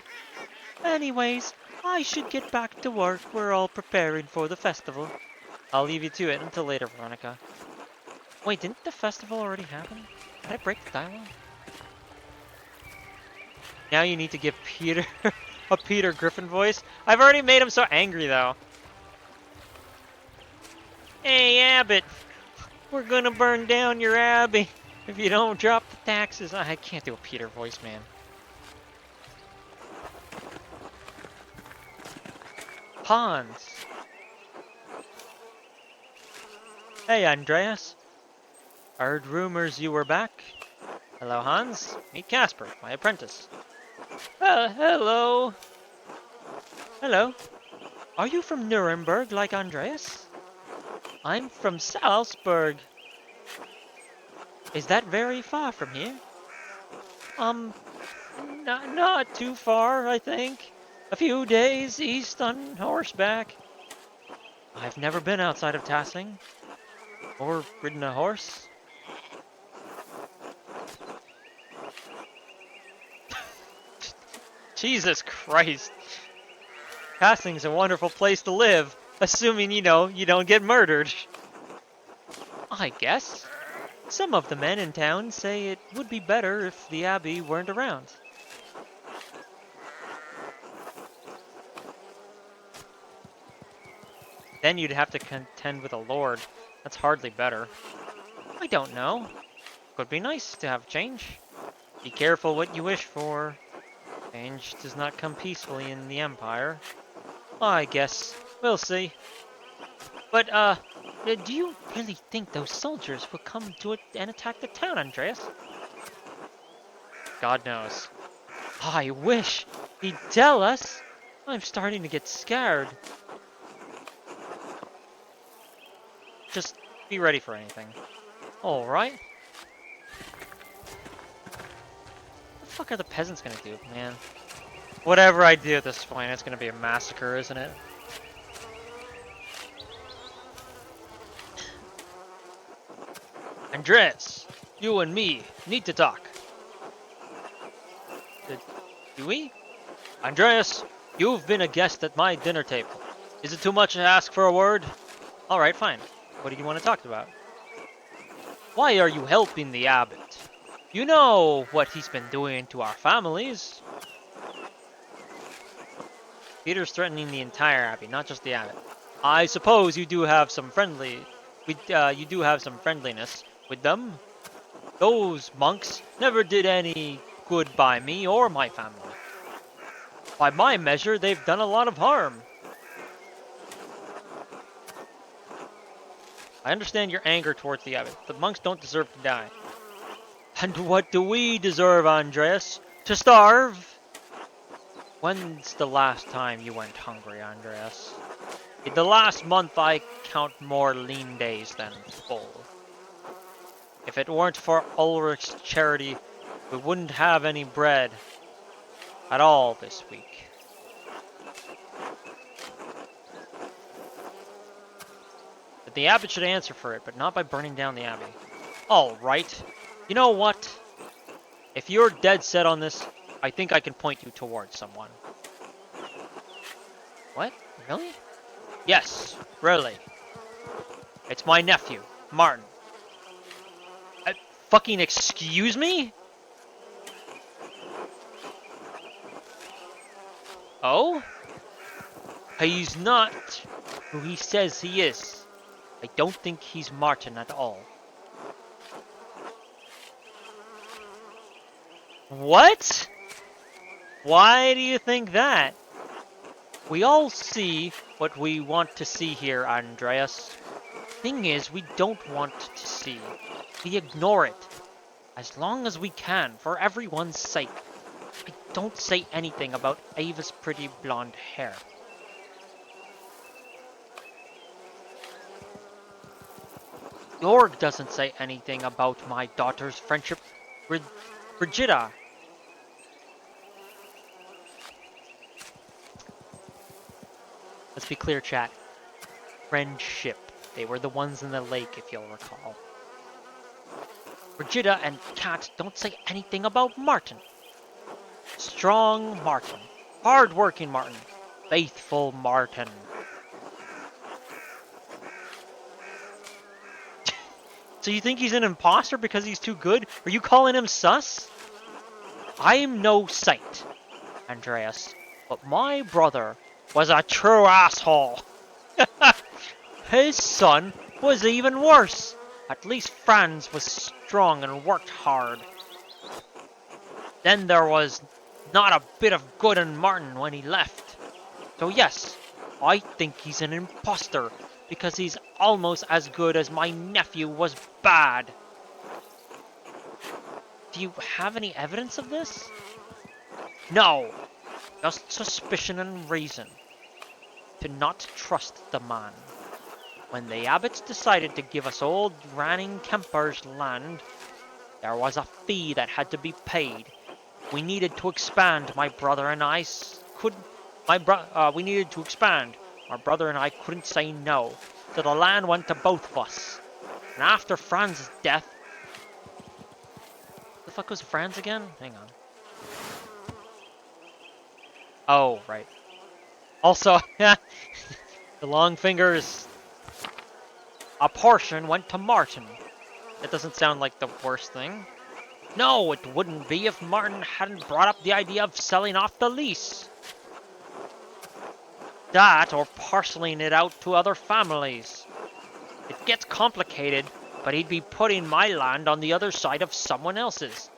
Anyways, I should get back to work. We're all preparing for the festival. I'll leave you to it until later, Veronica. Wait, didn't the festival already happen? Did I break the dialogue? Now you need to give Peter a Peter Griffin voice. I've already made him so angry, though. Hey, Abbott. We're gonna burn down your abbey if you don't drop the taxes. I can't do a Peter voice, man. Hans. Hey, Andreas. Heard rumors you were back. Hello, Hans. Meet Casper, my apprentice. Hello. Hello. Are you from Nuremberg like Andreas? I'm from Salzburg. Is that very far from here? Not too far, I think. A few days east on horseback. I've never been outside of Tasling. Or ridden a horse. Jesus Christ. Tasling's a wonderful place to live. Assuming, you know, you don't get murdered. I guess. Some of the men in town say it would be better if the abbey weren't around. Then you'd have to contend with a lord. That's hardly better. I don't know. Could be nice to have change. Be careful what you wish for. Change does not come peacefully in the Empire. I guess. We'll see. But, do you really think those soldiers will come to it and attack the town, Andreas? God knows. I wish he'd tell us. I'm starting to get scared. Just be ready for anything. Alright. What the fuck are the peasants gonna do, man? Whatever I do at this point, it's gonna be a massacre, isn't it? Andreas, you and me need to talk. Do we? Andreas, you've been a guest at my dinner table. Is it too much to ask for a word? Alright, fine. What do you want to talk about? Why are you helping the abbot? You know what he's been doing to our families. Peter's threatening the entire abbey, not just the abbot. I suppose you do have some you do have some friendliness with them. Those monks never did any good by me or my family. By my measure, they've done a lot of harm. I understand your anger towards the abbot. The monks don't deserve to die. And what do we deserve, Andreas? To starve? When's the last time you went hungry, Andreas? In the last month, I count more lean days than full. If it weren't for Ulrich's charity, we wouldn't have any bread at all this week. But the abbot should answer for it, but not by burning down the abbey. Alright. You know what? If you're dead set on this, I think I can point you towards someone. What? Really? Yes, really. It's my nephew, Martin. Fucking excuse me? Oh? He's not who he says he is. I don't think he's Martin at all. What? Why do you think that? We all see what we want to see here, Andreas. Thing is, we don't want to see. We ignore it. As long as we can, for everyone's sake. I don't say anything about Ava's pretty blonde hair. Jorg doesn't say anything about my daughter's friendship with Brigida. Let's be clear, chat. Friendship. They were the ones in the lake, if you'll recall. Brigida and Kat don't say anything about Martin. Strong Martin. Hard-working Martin. Faithful Martin. So you think he's an imposter because he's too good? Are you calling him sus? I'm no saint, Andreas, but my brother was a true asshole. His son was even worse. At least Franz was strong and worked hard. Then there was not a bit of good in Martin when he left. So yes, I think he's an imposter because he's almost as good as my nephew was bad. Do you have any evidence of this? No, just suspicion and reason. To not trust the man. When the abbots decided to give us old Ranning Kemper's land, there was a fee that had to be paid. We needed to expand. My brother and I couldn't say no. So the land went to both of us. And after Franz's death, the fuck was Franz again? Hang on. Oh, right. Also, the long fingers. A portion went to Martin. That doesn't sound like the worst thing. No, it wouldn't be if Martin hadn't brought up the idea of selling off the lease. That or parceling it out to other families. It gets complicated, but he'd be putting my land on the other side of someone else's.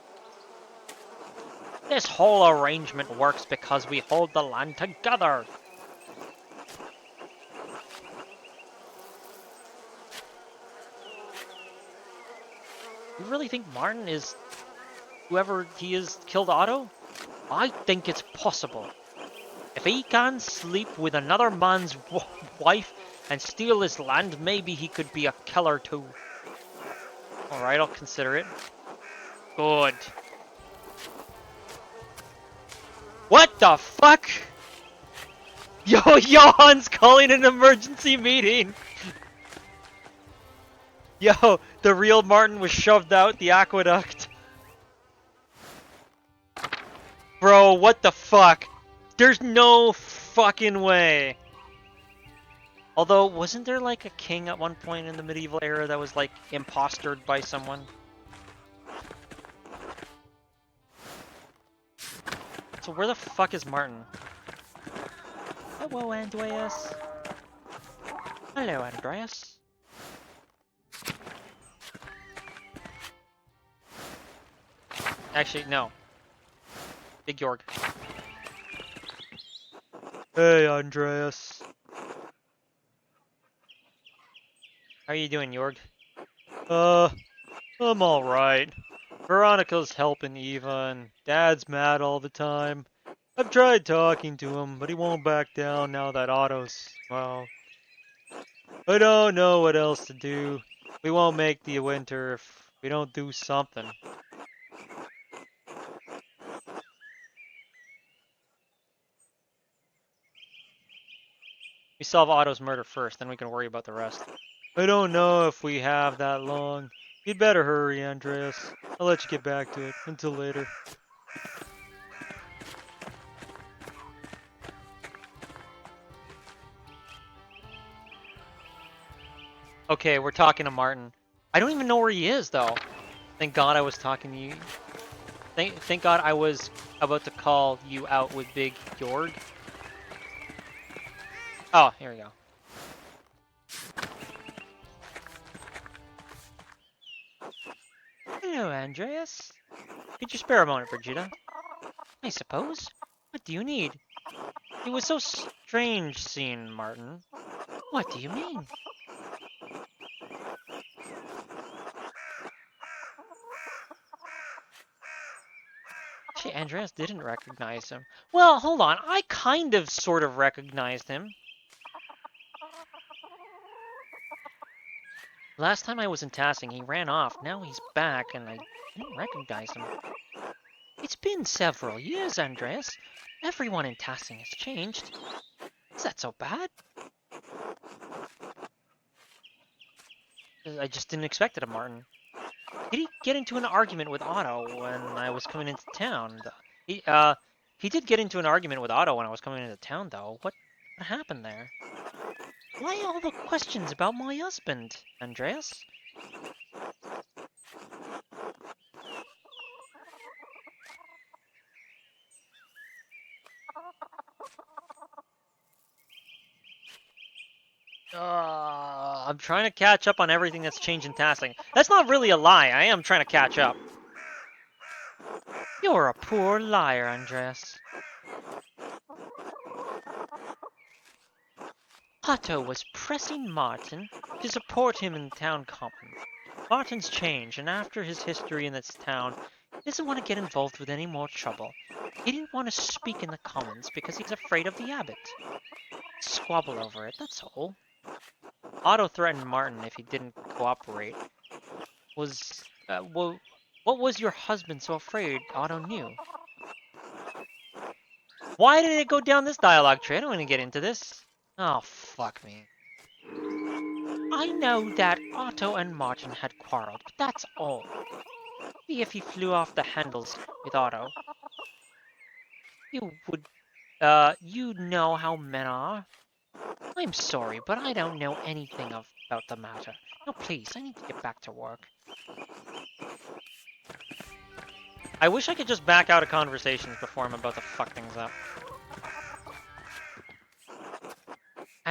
This whole arrangement works because we hold the land together. You really think Martin is whoever he is killed Otto? I think it's possible. If he can sleep with another man's wife and steal his land, maybe he could be a killer too. Alright, I'll consider it. Good. What the fuck? Yo, Johan's calling an emergency meeting! Yo, the real Martin was shoved out the aqueduct. Bro, what the fuck? There's no fucking way. Although, wasn't there like a king at one point in the medieval era that was like impostered by someone? So where the fuck is Martin? Hello, Andreas. Hello, Andreas. Actually, no. Big Jorg. Hey, Andreas. How are you doing, Jorg? I'm alright. Veronica's helping Eva, and Dad's mad all the time. I've tried talking to him, but he won't back down now that Otto's, well... I don't know what else to do. We won't make the winter if we don't do something. We solve Otto's murder first, then we can worry about the rest. I don't know if we have that long. You'd better hurry, Andreas. I'll let you get back to it. Until later. Okay, we're talking to Martin. I don't even know where he is, though. Thank God I was talking to you. Thank God I was about to call you out with Big Jorg. Oh, here we go. Hello, Andreas. Could you spare a moment, Brigida? I suppose. What do you need? It was so strange seeing Martin. What do you mean? Actually, Andreas didn't recognize him. Well, hold on. I kind of sort of recognized him. Last time I was in Tassing, he ran off. Now he's back, and I didn't recognize him. It's been several years, Andreas. Everyone in Tassing has changed. Is that so bad? I just didn't expect it of Martin. Did he get into an argument with Otto when I was coming into town? He did get into an argument with Otto when I was coming into town, though. What happened there? Why all the questions about my husband, Andreas? I'm trying to catch up on everything that's changed in Tassing. That's not really a lie. I am trying to catch up. You're a poor liar, Andreas. Otto was pressing Martin to support him in town commons. Martin's changed, and after his history in this town, he doesn't want to get involved with any more trouble. He didn't want to speak in the commons because he's afraid of the abbot. Squabble over it, that's all. Otto threatened Martin if he didn't cooperate. Well, what was your husband so afraid Otto knew? Why did it go down this dialogue tree? I don't want to get into this. Oh, fuck me. I know that Otto and Martin had quarreled, but that's all. Maybe if he flew off the handles with Otto, you know how men are. I'm sorry, but I don't know anything about the matter. Now please, I need to get back to work. I wish I could just back out of conversations before I'm about to fuck things up.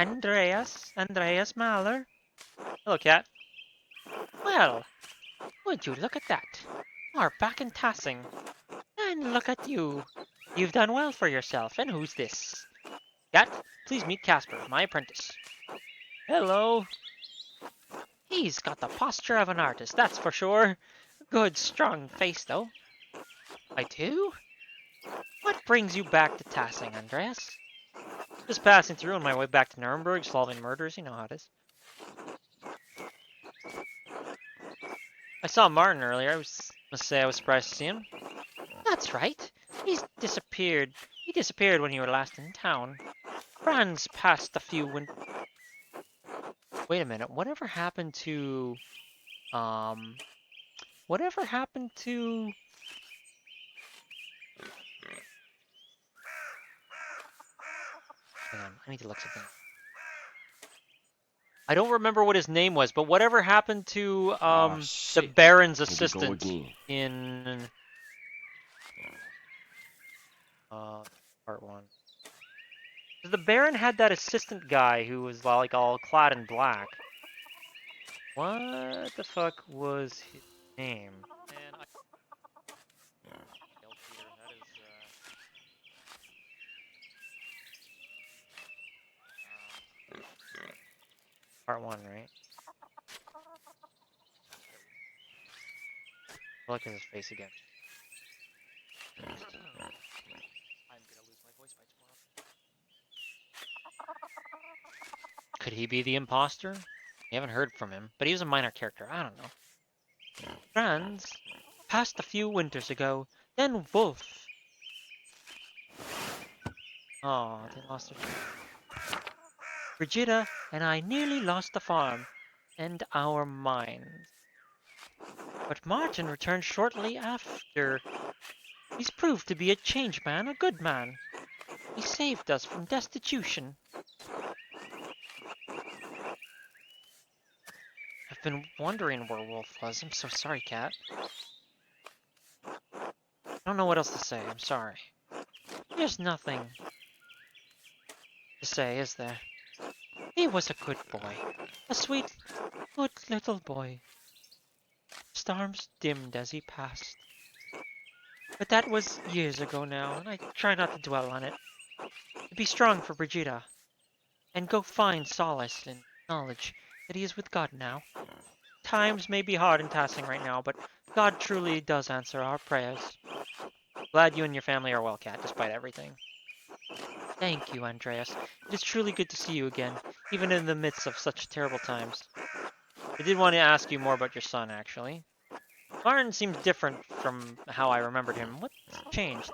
Andreas Mahler. Hello, cat. Well, would you look at that? Are back in Tassing. And look at you. You've done well for yourself. And who's this? Cat, please meet Casper, my apprentice. Hello. He's got the posture of an artist, that's for sure. Good, strong face, though. I do? What brings you back to Tassing, Andreas? Just passing through on my way back to Nuremberg, solving murders, you know how it is. I saw Martin earlier. I must say I was surprised to see him. That's right. He's disappeared. He disappeared when you were last in town. Franz passed a few when... Wait a minute. Whatever happened to... Whatever happened to... Hang on, I need to look something. I don't remember what his name was, but whatever happened to the Baron's assistant in part 1. The Baron had that assistant guy who was like all clad in black. What the fuck was his name? Part 1, right? Look at his face again. I'm gonna lose my voice by tomorrow. Could he be the imposter? We haven't heard from him, but he was a minor character. I don't know. Franz passed a few winters ago, then Wolf. Oh, they lost their... Brigitta and I nearly lost the farm and our mines. But Martin returned shortly after. He's proved to be a changed man, a good man. He saved us from destitution. I've been wondering where Wolf was. I'm so sorry, Cat. I don't know what else to say. I'm sorry. There's nothing to say, is there? He was a good boy. A sweet, good little boy. Storms dimmed as he passed. But that was years ago now, and I try not to dwell on it. Be strong for Brigitta, and go find solace in knowledge that he is with God now. Times may be hard in Tassing right now, but God truly does answer our prayers. Glad you and your family are well, Cat, despite everything. Thank you, Andreas. It is truly good to see you again, even in the midst of such terrible times. I did want to ask you more about your son, actually. Martin seems different from how I remembered him. What's changed?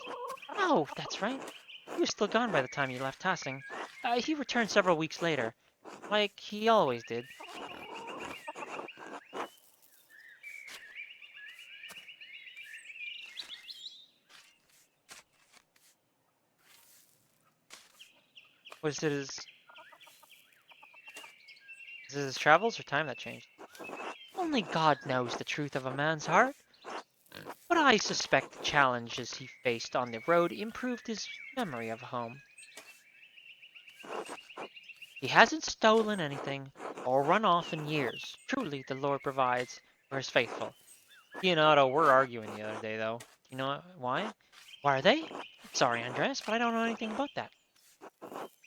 Oh, that's right. He was still gone by the time you left Tassing. He returned several weeks later, like he always did. Was it his travels or time that changed? Only God knows the truth of a man's heart. But I suspect the challenges he faced on the road improved his memory of home. He hasn't stolen anything or run off in years. Truly, the Lord provides for his faithful. He and Otto were arguing the other day, though. Do you know why? Why are they? Sorry, Andreas, but I don't know anything about that.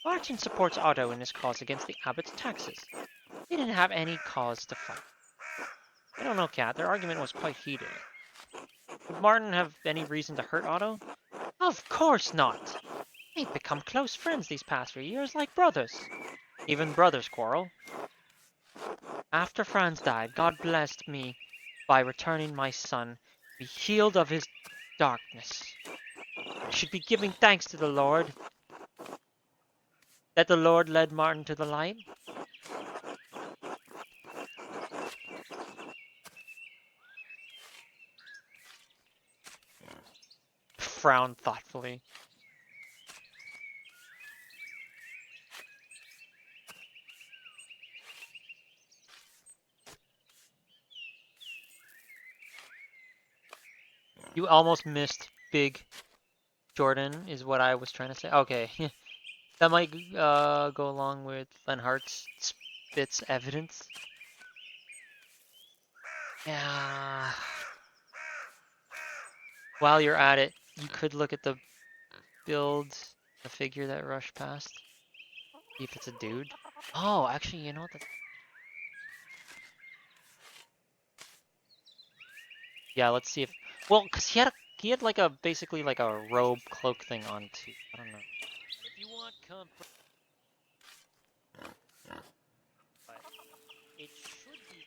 Martin supports Otto in his cause against the abbot's taxes. They didn't have any cause to fight. I don't know, Cat. Their argument was quite heated. Would Martin have any reason to hurt Otto? Of course not! They've become close friends these past few years, like brothers. Even brothers quarrel. After Franz died, God blessed me by returning my son, be healed of his darkness. I should be giving thanks to the Lord that the Lord led Martin to the light. Frown thoughtfully. You almost missed Big Jordan, is what I was trying to say. Okay. That might go along with Lenhart's spits evidence. Yeah. While you're at it, you could look at the build, the figure that rushed past. See if it's a dude. Oh, actually, you know what? Yeah, let's see if. Well, cause he had like a basically like a robe cloak thing on too. I don't know. If you want comfort, but it should be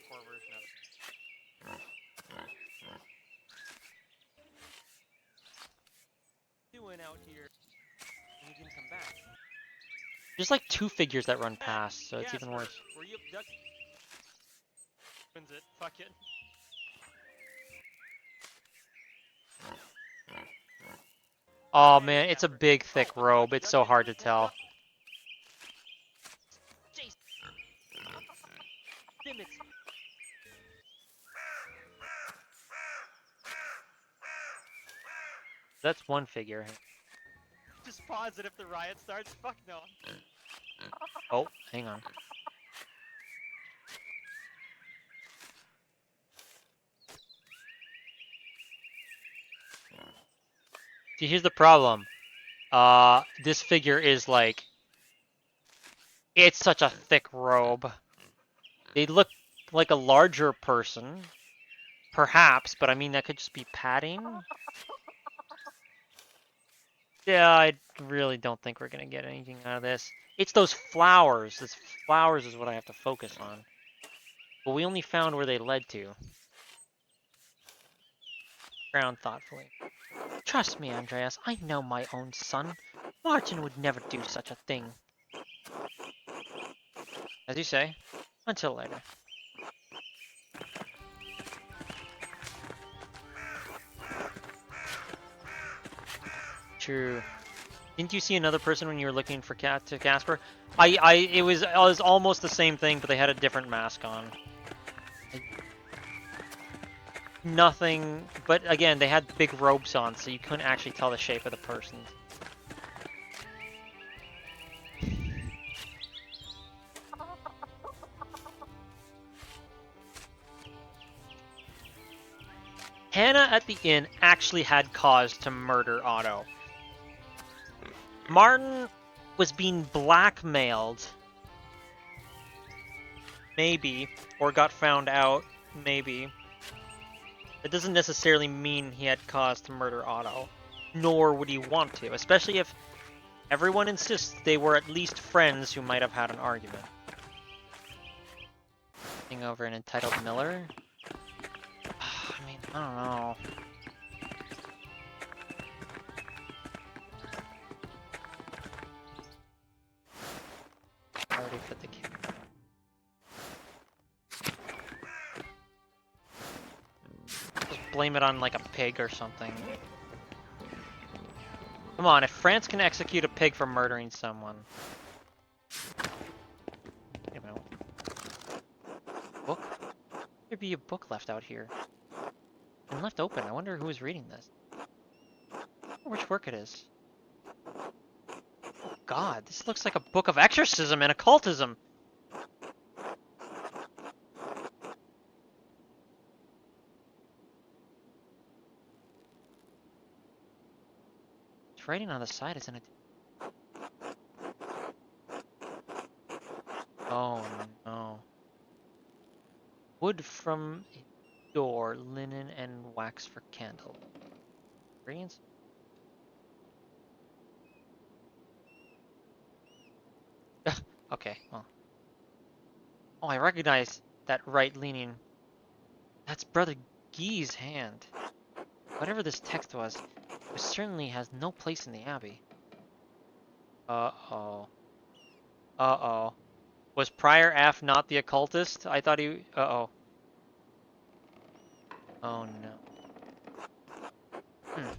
core version of doing out here, and he didn't come back. There's like two figures that run past, so it's even worse. Were you abducted? Wins it. Fuck it. Oh man, it's a big, thick robe. It's so hard to tell. That's one figure. Just pause it if the riot starts. Fuck no. Oh, hang on. See, here's the problem. This figure is like... It's such a thick robe. They look like a larger person. Perhaps, but I mean, that could just be padding. Yeah, I really don't think we're gonna get anything out of this. It's those flowers. Those flowers is what I have to focus on. But we only found where they led to. Frown thoughtfully. Trust me, Andreas, I know my own son. Martin would never do such a thing. As you say, until later. True. Didn't you see another person when you were looking for Casper? It was almost the same thing, but they had a different mask on. Nothing, but again, they had big robes on, so you couldn't actually tell the shape of the person. Hannah at the inn actually had cause to murder Otto. Martin was being blackmailed. Maybe. Or got found out. Maybe. That doesn't necessarily mean he had cause to murder Otto. Nor would he want to. Especially if everyone insists they were at least friends who might have had an argument. Thing over an entitled Miller? I mean, I don't know. Already fit the camera. Just blame it on like a pig or something. Come on, if France can execute a pig for murdering someone. Wait a minute. Book? There'd be a book left out here. And left open. I wonder who is reading this. I wonder which work it is. Oh god, this looks like a book of exorcism and occultism. It's writing on the side, isn't it? Oh no. Wood from a door, linen, and wax for candle. Ingredients? Okay, well. Oh, I recognize that right leaning. That's Brother Guy's hand. Whatever this text was, it certainly has no place in the Abbey. Uh-oh. Uh-oh. Was Prior F not the occultist? I thought he... Uh-oh. Oh no.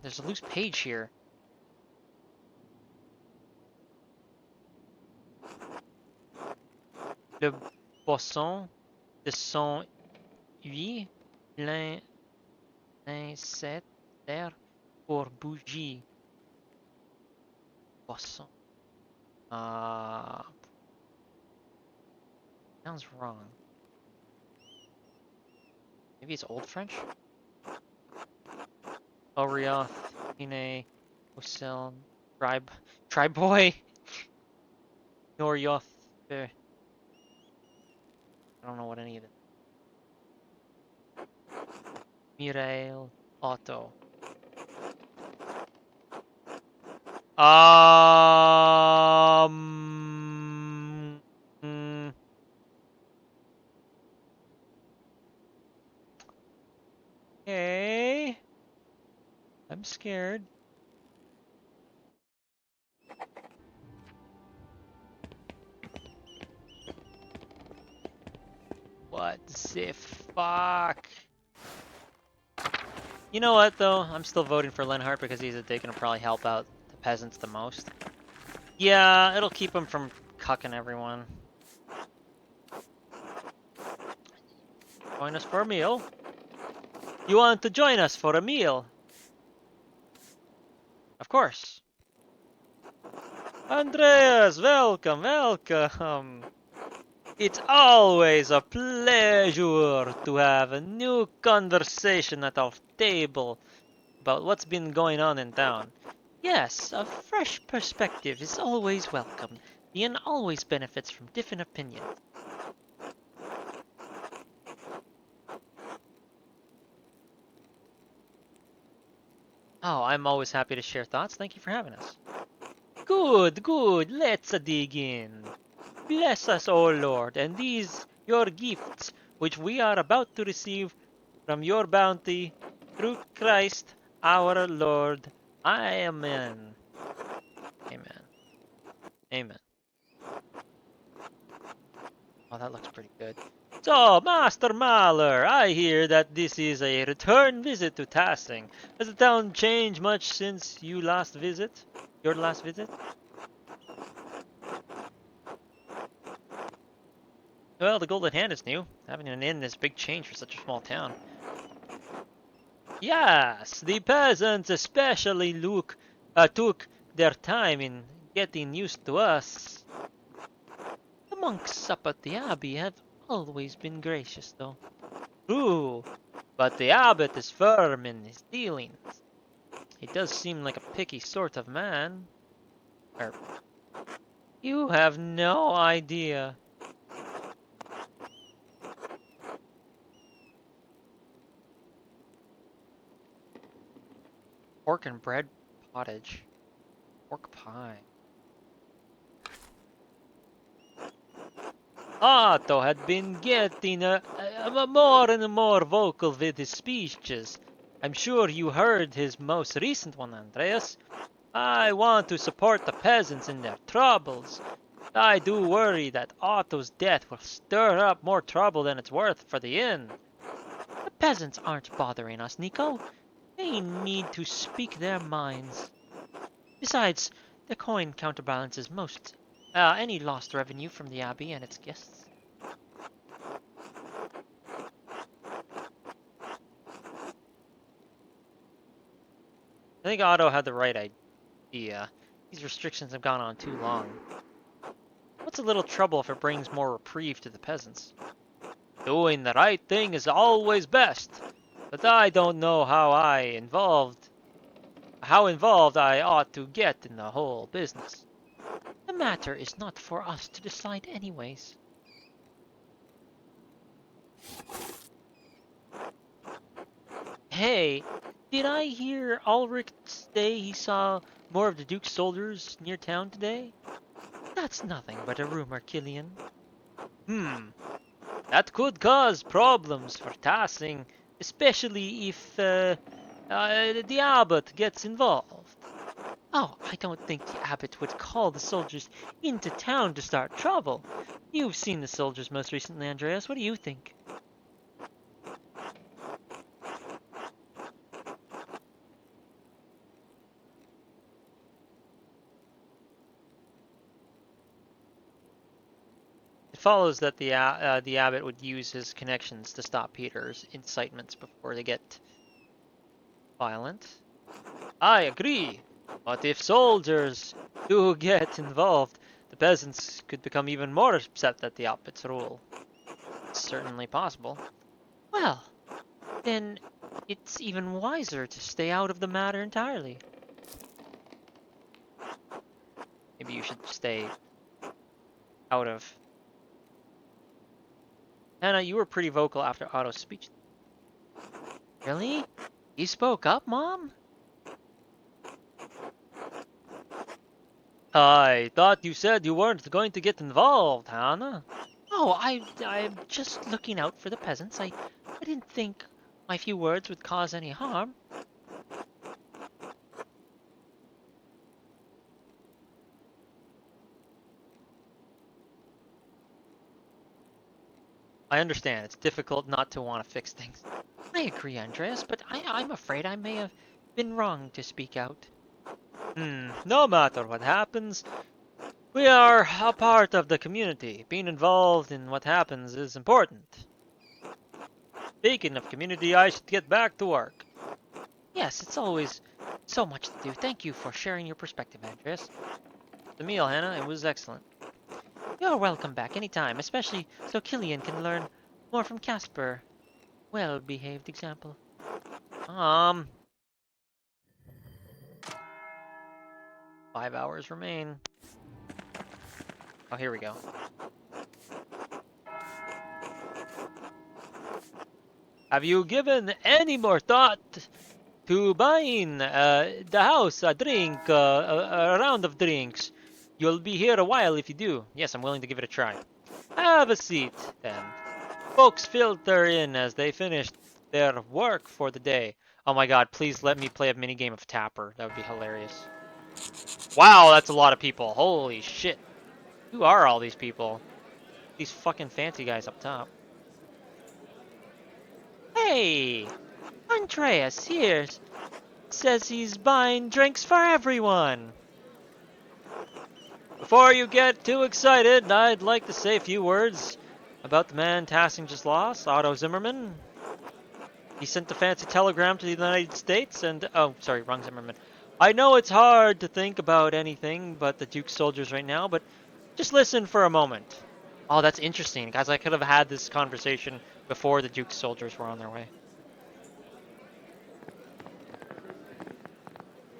There's a loose page here. Le boisson de son huile, l'insectaire pour bougie. Poisson. Sounds wrong. Maybe it's Old French? Orioth, Ine, Osil, Triboy, Norioth. I don't know what any of it. Mirail, Otto. Okay. I'm scared. What the fuck? You know what, though? I'm still voting for Lenhart because they're gonna probably help out the peasants the most. Yeah, it'll keep them from cucking everyone. Join us for a meal? You want to join us for a meal? Of course. Andreas, welcome, welcome. It's always a pleasure to have a new conversation at our table about what's been going on in town. Yes, a fresh perspective is always welcome. Ian always benefits from different opinions. Oh, I'm always happy to share thoughts. Thank you for having us. Good, good. Let's dig in. Bless us, O Lord, and these your gifts, which we are about to receive from your bounty, through Christ our Lord. Amen. Amen. Amen. Oh, that looks pretty good. So, Master Mahler, I hear that this is a return visit to Tassing. Has the town changed much since your last visit? Well, the Golden Hand is new. Having an inn is a big change for such a small town. Yes, the peasants especially took their time in getting used to us. The monks up at the abbey have always been gracious, though. True, but the abbot is firm in his dealings. He does seem like a picky sort of man. You have no idea. Pork and bread pottage. Pork pie. Otto had been getting more and more vocal with his speeches. I'm sure you heard his most recent one, Andreas. I want to support the peasants in their troubles. I do worry that Otto's death will stir up more trouble than it's worth for the inn. The peasants aren't bothering us, Nico. They need to speak their minds. Besides, the coin counterbalances any lost revenue from the abbey and its guests. I think Otto had the right idea. These restrictions have gone on too long. What's a little trouble if it brings more reprieve to the peasants? Doing the right thing is always best, but I don't know how involved I ought to get in the whole business. The matter is not for us to decide anyways. Hey, did I hear Ulrich say he saw more of the Duke's soldiers near town today? That's nothing but a rumor, Killian. That could cause problems for Tassing, especially if the abbot gets involved. Oh, I don't think the abbot would call the soldiers into town to start trouble. You've seen the soldiers most recently, Andreas. What do you think? It follows that the abbot would use his connections to stop Peter's incitements before they get violent. I agree. But if soldiers do get involved, the peasants could become even more upset at the Appet's rule. It's certainly possible. Well, then it's even wiser to stay out of the matter entirely. Maybe you should stay out of... Hannah, you were pretty vocal after Otto's speech. Really? You spoke up, Mom? I thought you said you weren't going to get involved, Hannah. Oh, I'm just looking out for the peasants. I didn't think my few words would cause any harm. I understand. It's difficult not to want to fix things. I agree, Andreas, but I'm afraid I may have been wrong to speak out. No matter what happens, we are a part of the community. Being involved in what happens is important. Speaking of community, I should get back to work. Yes, it's always so much to do. Thank you for sharing your perspective, Andreas. The meal, Hannah, it was excellent. You're welcome back anytime, especially so Killian can learn more from Casper. Well-behaved example. 5 hours remain. Oh, here we go. Have you given any more thought to buying the house a drink, a round of drinks? You'll be here a while if you do. Yes, I'm willing to give it a try. Have a seat, then. Folks filter in as they finish their work for the day. Oh my god, please let me play a minigame of Tapper. That would be hilarious. Wow, that's a lot of people. Holy shit. Who are all these people? These fucking fancy guys up top. Hey! Andreas here says he's buying drinks for everyone. Before you get too excited, I'd like to say a few words about the man Tassing just lost, Otto Zimmerman. He sent a fancy telegram to the United States and... Oh, sorry, wrong Zimmerman. I know it's hard to think about anything but the Duke's soldiers right now, but just listen for a moment. Oh, that's interesting, guys. I could have had this conversation before the Duke's soldiers were on their way.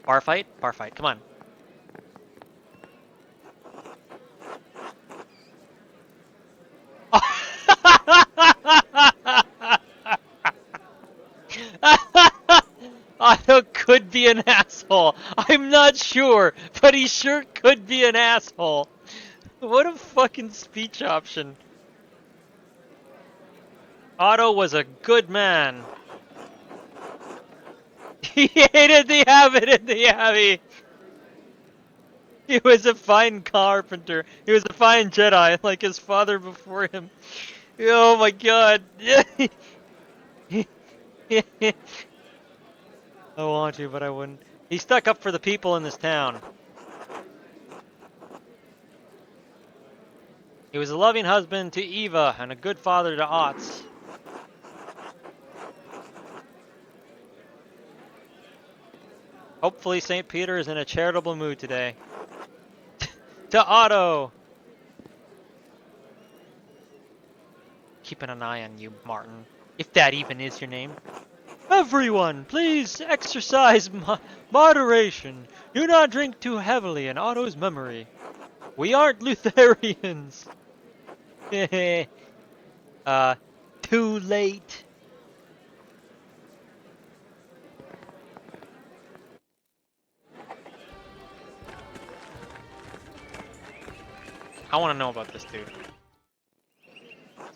Bar fight? Bar fight. Come on. Otto could be an asshole. I'm not sure, but he sure could be an asshole. What a fucking speech option. Otto was a good man. He hated the abbot in the abbey. He was a fine carpenter. He was a fine Jedi, like his father before him. Oh my god. I want to, but I wouldn't. He stuck up for the people in this town. He was a loving husband to Eva and a good father to Otz. Hopefully St. Peter is in a charitable mood today. To Otto! Keeping an eye on you, Martin. If that even is your name. Everyone, please exercise moderation. Do not drink too heavily in Otto's memory. We aren't Lutherans. Too late. I want to know about this dude.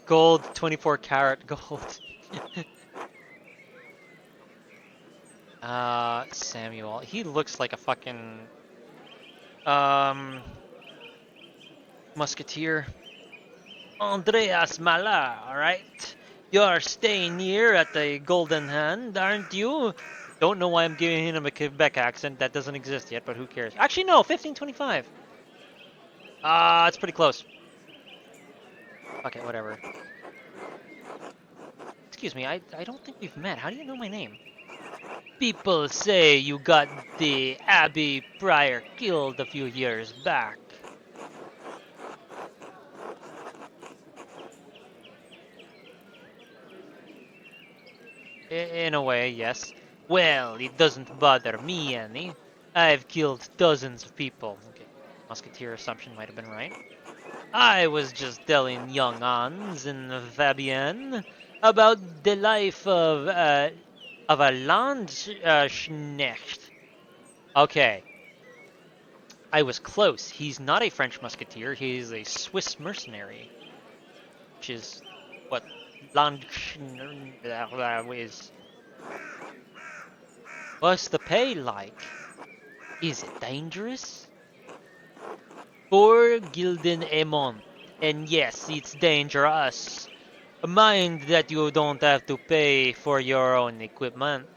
Gold, 24 karat gold. Samuel. He looks like a fucking musketeer. Andreas Mala, alright? You're staying here at the Golden Hand, aren't you? Don't know why I'm giving him a Quebec accent. That doesn't exist yet, but who cares? Actually, no, 1525. It's pretty close. Okay, whatever. Excuse me, I don't think we've met. How do you know my name? People say you got the Abbey Prior killed a few years back. In a way, yes. Well, it doesn't bother me any. I've killed dozens of people. Okay, Musketeer assumption might have been right. I was just telling young Hans and Fabienne about the life of a Landsknecht. Okay, I was close. He's not a French musketeer. He's a Swiss mercenary, which is what Landsknecht is. What's the pay like? Is it dangerous? 4 gulden a month. And yes, it's dangerous. Mind that you don't have to pay for your own equipment.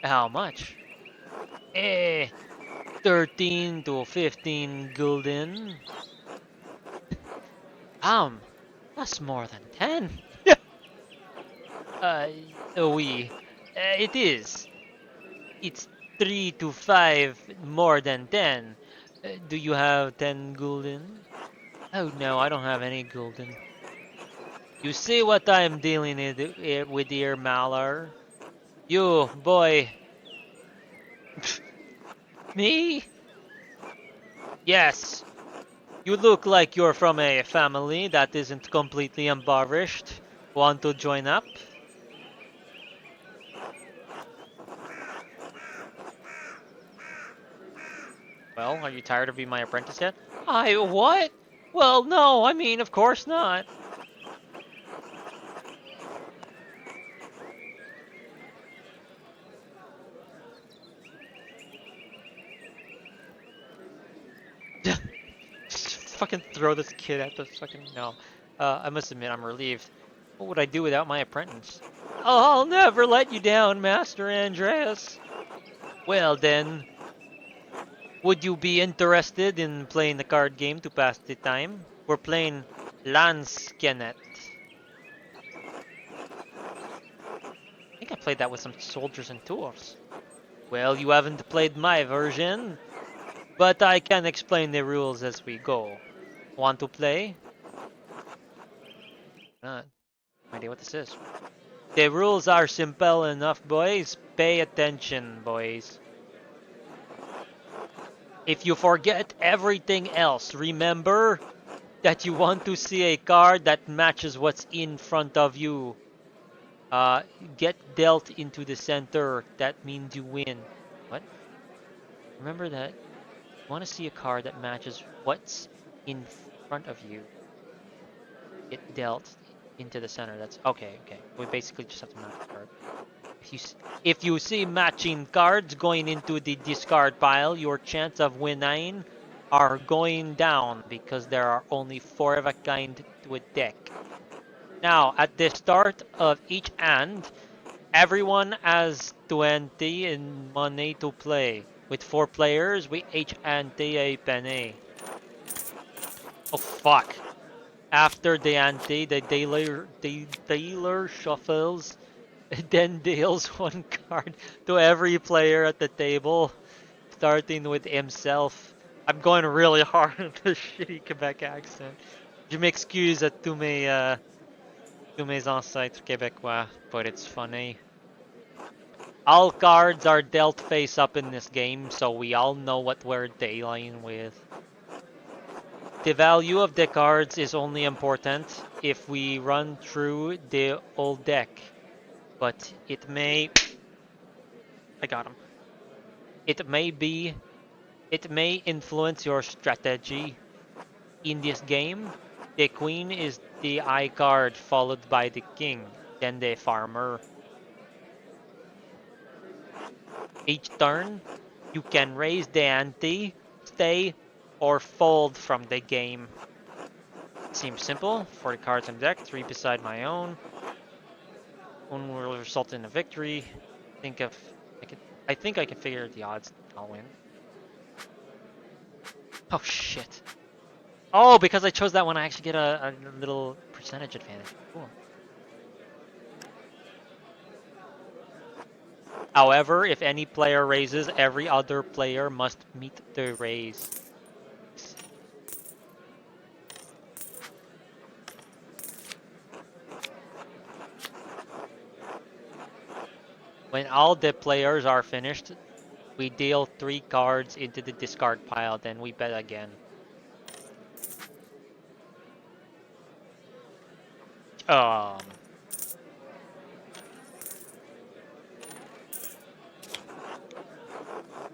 How much? Eh, 13 to 15 gulden. That's more than 10. uh, oui. It is. It's 3 to 5 more than 10. Do you have 10 gulden? Oh no, I don't have any gulden. You see what I'm dealing with here, Malar? You, boy. Me? Yes. You look like you're from a family that isn't completely impoverished. Want to join up? Well, are you tired of being my apprentice yet? What? Well, no, I mean, of course not. Just fucking throw this kid at the fucking... No. I must admit, I'm relieved. What would I do without my apprentice? I'll never let you down, Master Andreas. Well then, would you be interested in playing the card game to pass the time? We're playing Landskenet. I think I played that with some soldiers and tours. Well, you haven't played my version, but I can explain the rules as we go. Want to play? Not. No idea what this is. The rules are simple enough, boys. Pay attention, boys. If you forget everything else, remember that you want to see a card that matches what's in front of you. Get dealt into the center. That means you win. What? Remember that you want to see a card that matches what's in front of you. Get dealt into the center. That's okay. Okay. We basically just have to match the card. If you see matching cards going into the discard pile, your chance of winning are going down because there are only 4 of a kind to a deck. Now, at the start of each hand, everyone has 20 in money to play. With 4 players, we each ante a penny. Oh fuck. After the ante, the dealer shuffles, then deals 1 card to every player at the table, starting with himself. I'm going really hard on the shitty Quebec accent. Je m'excuse à tous mes ancêtres québécois, but it's funny. All cards are dealt face up in this game, so we all know what we're dealing with. The value of the cards is only important if we run through the old deck, but it may... I got him. It may influence your strategy. In this game, the queen is the eye card followed by the king, then the farmer. Each turn, you can raise the ante, stay, or fold from the game. Seems simple. 40 cards in deck, 3 beside my own. One will result in a victory. I think I can figure the odds. I'll win. Oh shit. Oh, because I chose that one, I actually get a little percentage advantage. Cool. However, if any player raises, every other player must meet the raise. When all the players are finished, we deal 3 cards into the discard pile, then we bet again.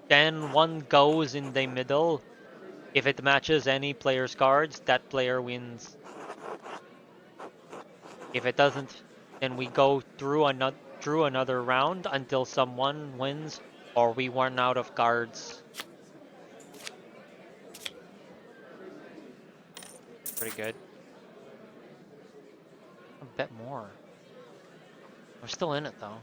Then one goes in the middle. If it matches any player's cards, that player wins. If it doesn't, then we go through another round until someone wins or we run out of cards. Pretty good. I'll bet more. We're still in it though.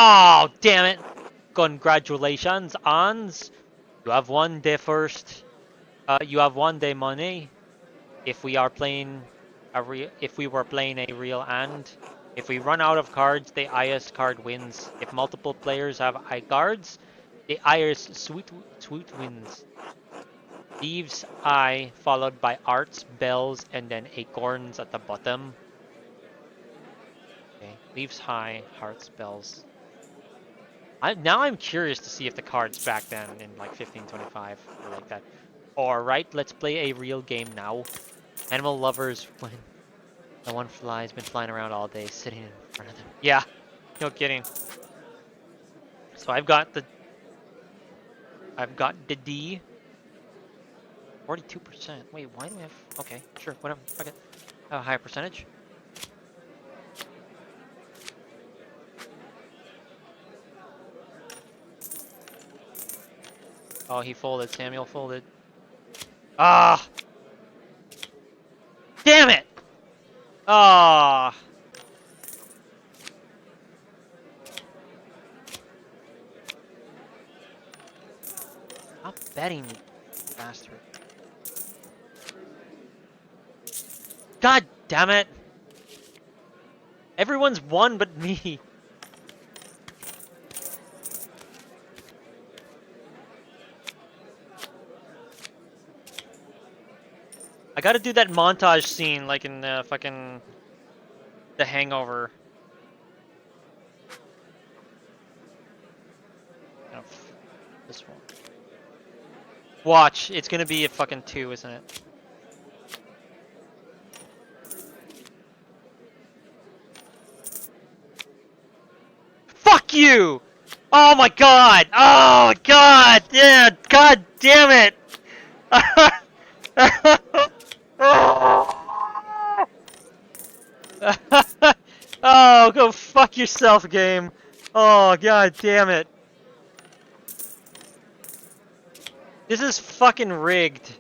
Oh, damn it! Congratulations, Ans. You have won the first. You have won the money. If we are playing if we were playing a real and, if we run out of cards, the highest card wins. If multiple players have high cards, the highest suit wins. Thieves' Eye, followed by Arts, Bells, and then Acorns at the bottom. Okay, Thieves' High, Hearts, Bells. Now I'm curious to see if the cards back then in like 1525 or like that. Alright, let's play a real game now. Animal lovers when the one fly's been flying around all day, sitting in front of them. Yeah, no kidding. So I've got the D. 42%. Wait, why do we have? Okay, sure, whatever. Fuck it. A higher percentage. Oh, he folded. Samuel folded. Ah! Damn it! Ah! Stop betting, you bastard. God damn it! Everyone's won but me. I gotta do that montage scene like in fucking The Hangover. Oh, this one. Watch, it's gonna be a fucking 2, isn't it? Fuck you! Oh my god! Oh my god! Yeah, god damn it! Oh, go fuck yourself, game. Oh, god damn it. This is fucking rigged.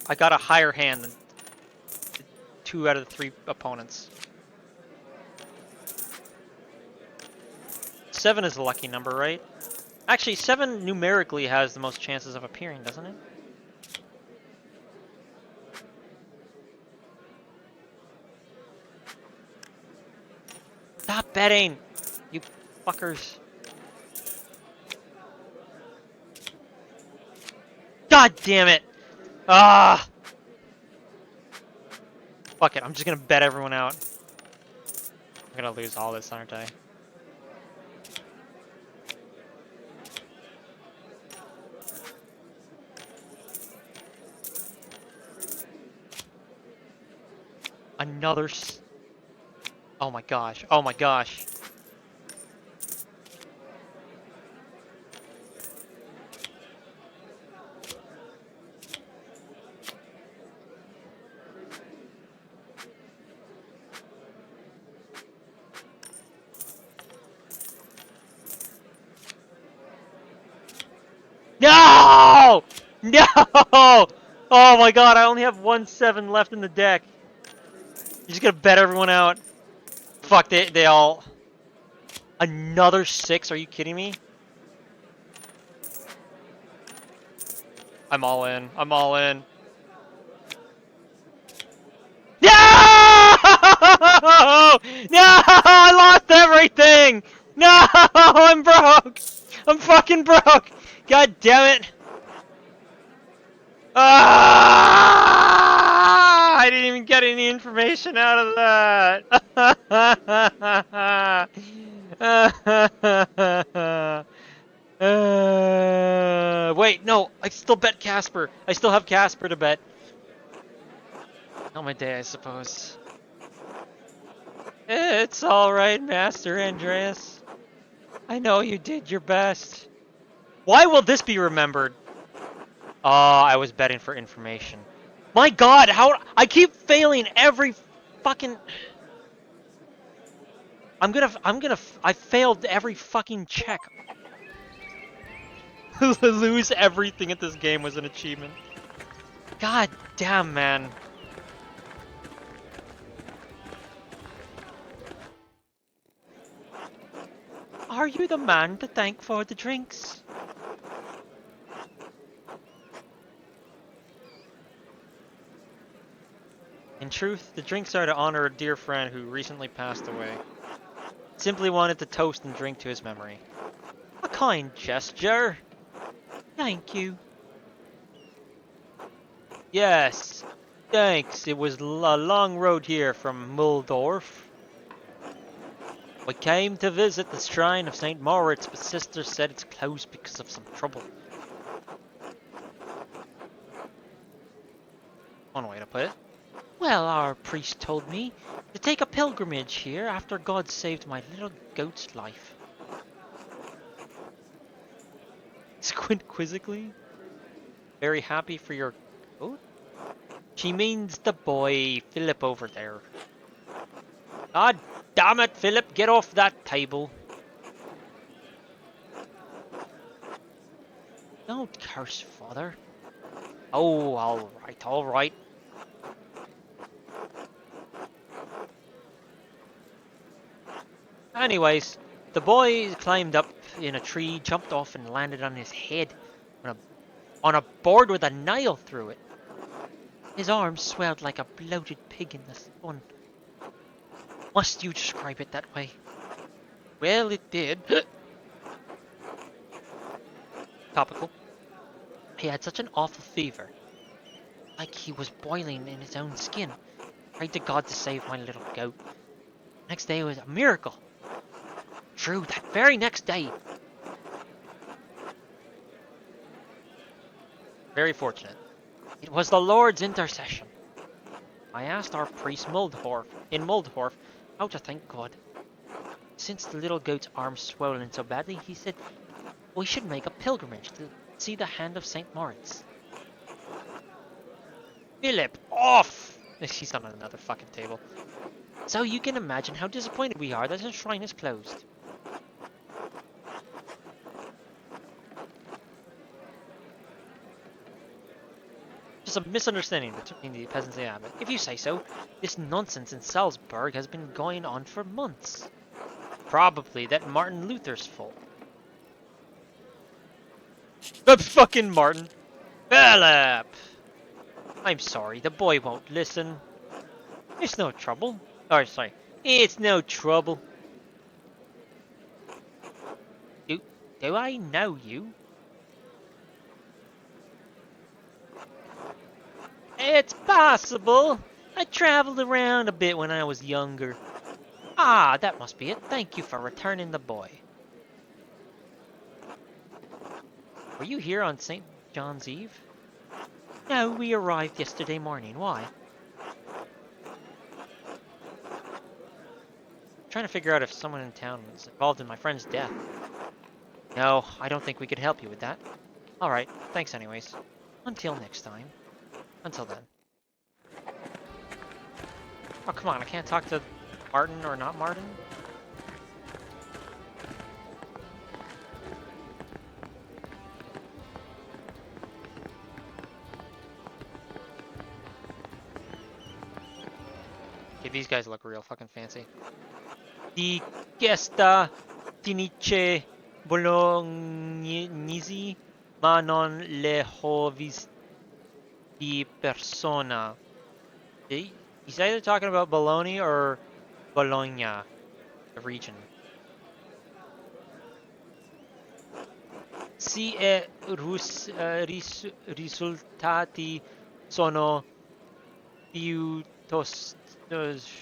I got a higher hand than 2 out of the 3 opponents. 7 is a lucky number, right? Actually, 7 numerically has the most chances of appearing, doesn't it? Stop betting! You fuckers. God damn it! Ah! Fuck it, I'm just gonna bet everyone out. I'm gonna lose all this, aren't I? Another Oh my gosh, oh my gosh. my god, I only have 1-7 left in the deck. You're just gonna bet everyone out. Fuck, they all... Another 6? Are you kidding me? I'm all in. I'm all in. No! No! I lost everything! No! I'm broke! I'm fucking broke! God damn it! Ah! I didn't even get any information out of that! Wait, no, I still bet Casper. I still have Casper to bet. Not my day, I suppose. It's alright, Master Andreas. I know you did your best. Why will this be remembered? Oh, I was betting for information. My god, how... I keep failing every fucking... I failed every fucking check. Lose everything at this game was an achievement. God damn, man. Are you the man to thank for the drinks? In truth, the drinks are to honor a dear friend who recently passed away. Simply wanted to toast and drink to his memory. A kind gesture. Thank you. Yes, thanks. It was a long road here from Muldorf. We came to visit the shrine of St. Moritz, but sister said it's closed because of some trouble. One way to put it. Well, our priest told me to take a pilgrimage here after God saved my little goat's life. Squint quizzically. Very happy for your goat? She means the boy, Philip over there. God damn it, Philip, get off that table. Don't curse, father. Oh, alright, alright. Anyways, the boy climbed up in a tree, jumped off and landed on his head on a board with a nail through it. His arms swelled like a bloated pig in the sun. Must you describe it that way? Well, it did. Topical. He had such an awful fever. Like he was boiling in his own skin. Prayed to God to save my little goat. Next day was a miracle. True, that very next day. Very fortunate. It was the Lord's intercession. I asked our priest Muldorf how to thank God. Since the little goat's arm swollen so badly, he said we should make a pilgrimage to see the hand of St. Moritz. Philip, off! She's on another fucking table. So you can imagine how disappointed we are that the shrine is closed. Just a misunderstanding between the peasants and the abbot. If you say so, this nonsense in Salzburg has been going on for months. Probably that Martin Luther's fault. Fucking Martin. Philip! I'm sorry, the boy won't listen. It's no trouble. Oh, sorry. It's no trouble. Do I know you? It's possible. I traveled around a bit when I was younger. Ah, that must be it. Thank you for returning the boy. Were you here on St. John's Eve? No, we arrived yesterday morning. Why? Trying to figure out if someone in town was involved in my friend's death. No, I don't think we could help you with that. Alright, thanks anyways. Until next time. Until then. Oh, come on, I can't talk to Martin or not Martin? Okay, these guys look real fucking fancy. Di questa tiniche bolognesi, ma non le ho visti di persona. He's either talking about Bologna or Bologna, the region. Sì, risultati sono piuttosto...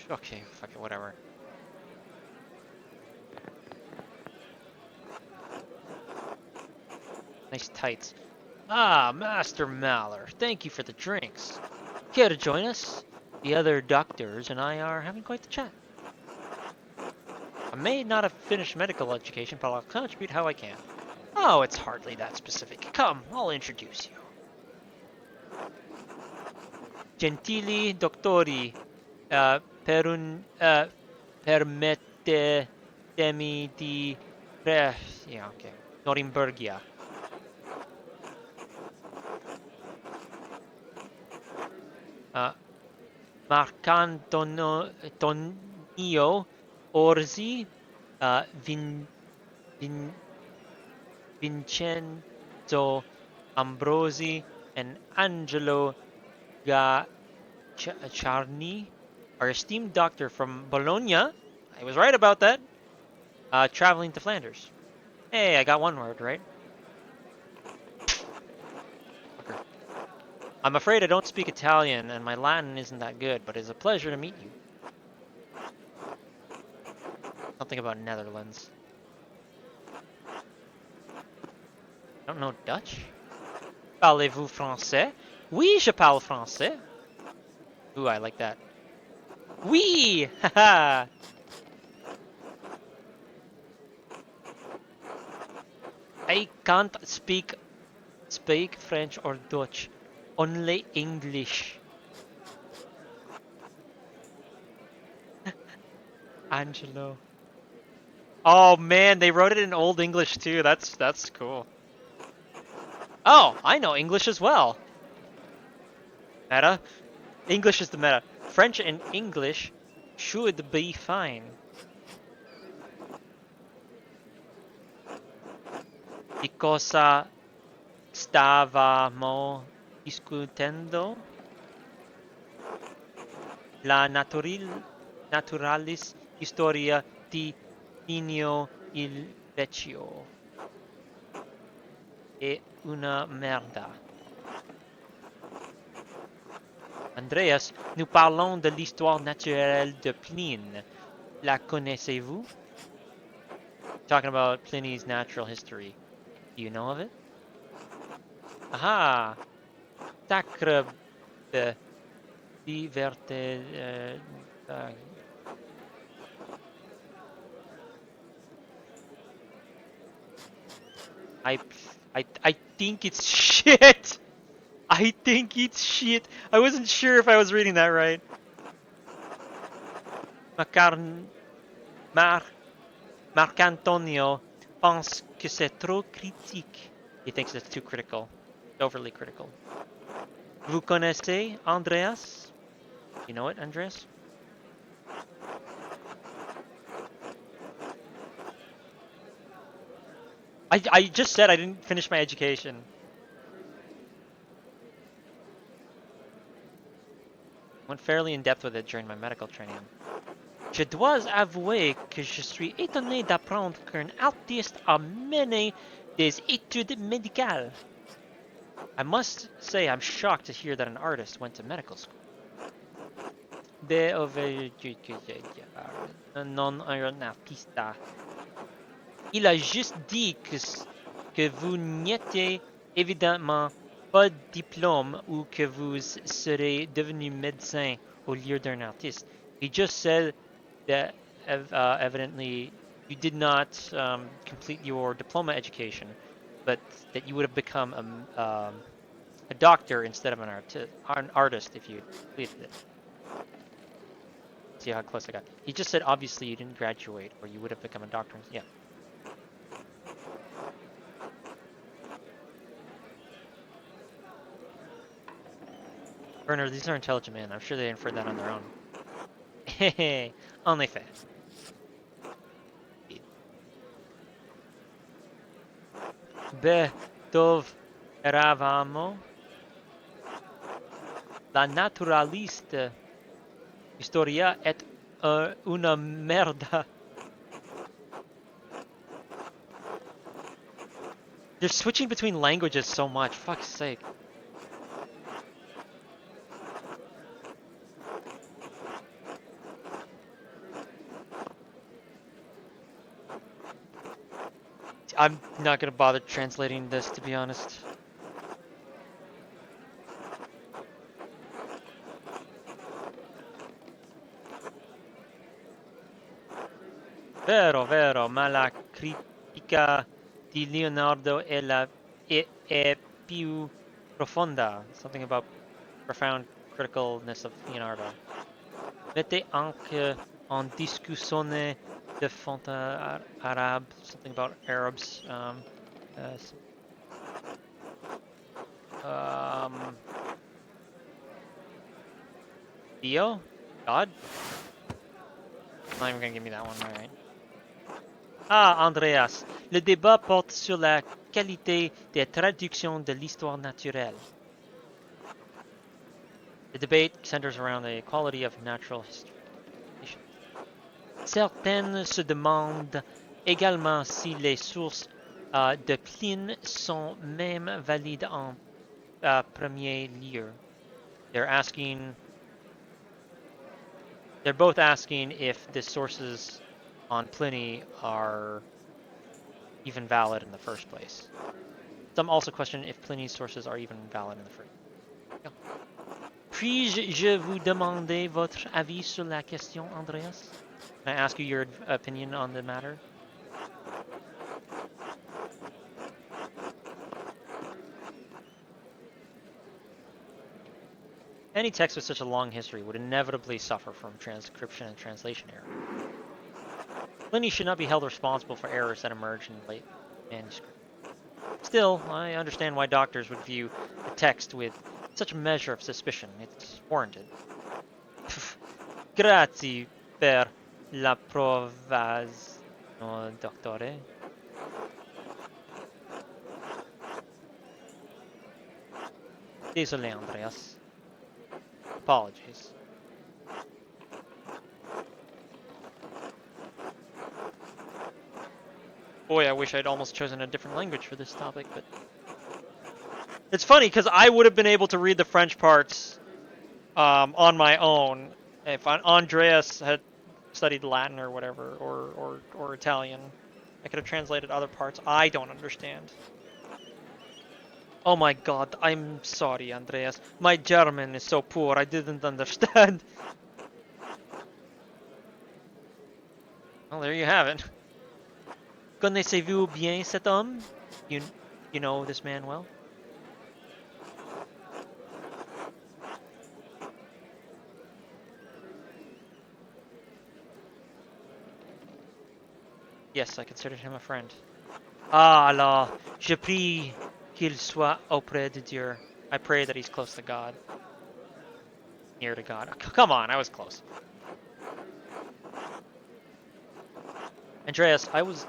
Okay, fuck it, whatever. Nice tights. Ah, Master Maller, thank you for the drinks. Care to join us? The other doctors and I are having quite the chat. I may not have finished medical education, but I'll contribute how I can. Oh, it's hardly that specific. Come, I'll introduce you. Gentili doctori, permettetemi di... yeah, okay. Norimbergia. Marcantonio Orsi, Vincenzo Ambrosi, and Angelo Charni, our esteemed doctor from Bologna. I was right about that. Traveling to Flanders. Hey, I got one word right. Okay. I'm afraid I don't speak Italian, and my Latin isn't that good, but it's a pleasure to meet you. Something about Netherlands. I don't know Dutch. Parlez-vous français? Oui, je parle français. Ooh, I like that. Oui! Haha! I can't speak French or Dutch. Only English. Angelo. Oh man, they wrote it in Old English too. That's cool. Oh, I know English as well. Meta. English is the meta. French and English should be fine. Di cosa stavamo discutendo? La naturalis historia di Plinio il Vecchio. È una merda. Andreas, nous parlons de l'histoire naturelle de Pline. La connaissez-vous? Talking about Pliny's natural history. Do you know of it? Aha! Sacre diverte... I think it's shit! I think it's shit! I wasn't sure if I was reading that right. Marc-Antonio pense que c'est trop critique. He thinks it's too critical. Overly critical. Vous connaissez Andreas? You know it, Andreas? I just said I didn't finish my education. Went fairly in depth with it during my medical training. Je dois avouer que je suis étonné d'apprendre qu'un artiste a mené des études médicales. I must say I'm shocked to hear that an artist went to medical school. Non un artista. Il a juste dit que vous n'étiez évidemment pas de diplôme ou que vous serez devenu médecin au lieu d'un artiste. He just said that evidently you did not complete your diploma education, but that you would have become a doctor instead of an artist if you completed it. See how close I got. He just said obviously you didn't graduate or you would have become a doctor. Yeah. Werner, these are intelligent men. I'm sure they inferred that on their own. En effet. Tov eravamo. La naturaliste historia est una merda. They're switching between languages so much. Fuck's sake. I'm not gonna bother translating this, to be honest. Vero, ma la critica di Leonardo è più profonda. Something about profound criticalness of Leonardo. Mette anche en discussione de fond arabe, something about Arabs. Dio? God? Not even gonna give me that one, alright. Ah, Andreas, le débat porte sur la qualité des traductions de l'histoire naturelle. The debate centers around the quality of natural history. Certains se demandent également si les sources de Pline sont même valides en premier lieu. They're both asking if the sources on Pliny are even valid in the first place. Some also question if Pliny's sources are even valid in the first place. Puis-je vous demander votre avis sur la question, Andreas? Can I ask you your opinion on the matter? Any text with such a long history would inevitably suffer from transcription and translation error. Pliny should not be held responsible for errors that emerge in late manuscript. Still, I understand why doctors would view the text with such a measure of suspicion. It's warranted. Grazie per l'approvazione, dottore. Désolé, Andreas. Apologies. Boy, I wish I'd almost chosen a different language for this topic, but... It's funny, because I would have been able to read the French parts on my own if Andreas had studied Latin or whatever, or Italian. I could have translated other parts I don't understand. Oh my god, I'm sorry, Andreas. My German is so poor, I didn't understand. Well, there you have it. Connaissez-vous bien cet homme? You know this man well? Yes, I considered him a friend. Ah, alors, je prie qu'il soit auprès de Dieu. I pray that he's close to God. Near to God. Come on, I was close. Andreas, I was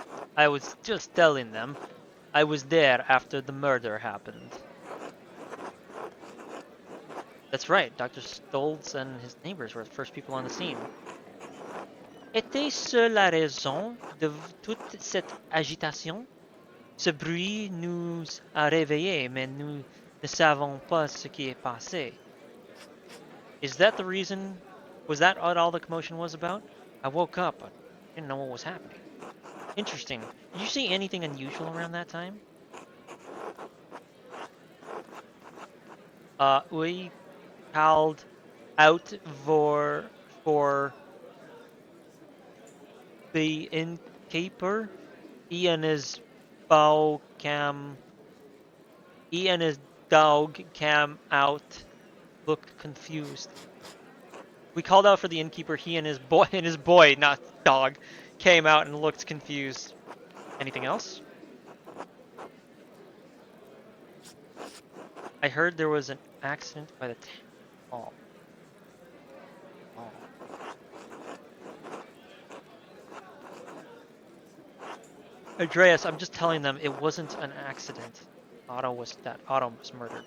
just telling them I was there after the murder happened. That's right, Dr. Stoltz and his neighbors were the first people on the scene. Était-ce la raison de toute cette agitation? Ce bruit nous a réveillés, mais nous ne savons pas ce qui est passé. Is that the reason? Was that what all the commotion was about? I woke up, but I didn't know what was happening. Interesting. Did you see anything unusual around that time? We called out for the innkeeper. He and his dog came out, looked confused. We called out for the innkeeper. He and his boy, not dog, came out and looked confused. Anything else? I heard there was an accident by the town hall. Oh. Andreas, I'm just telling them it wasn't an accident. Otto was murdered.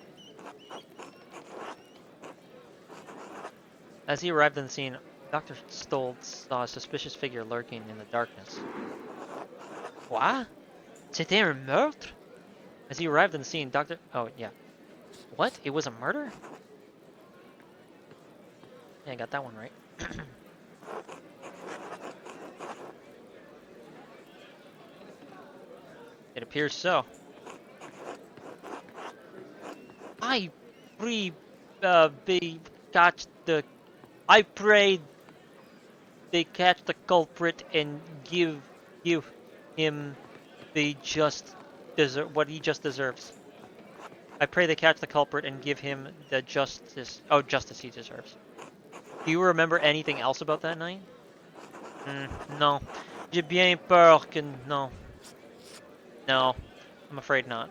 As he arrived on the scene, Dr. Stoltz saw a suspicious figure lurking in the darkness. What? C'était un meurtre? As he arrived on the scene, Dr. Oh, yeah. What? It was a murder? Yeah, I got that one right. It appears so. I pray I pray they catch the culprit and give him the what he just deserves. I pray they catch the culprit and give him the justice he deserves. Do you remember anything else about that night? No. J'ai bien peur que no. No, I'm afraid not.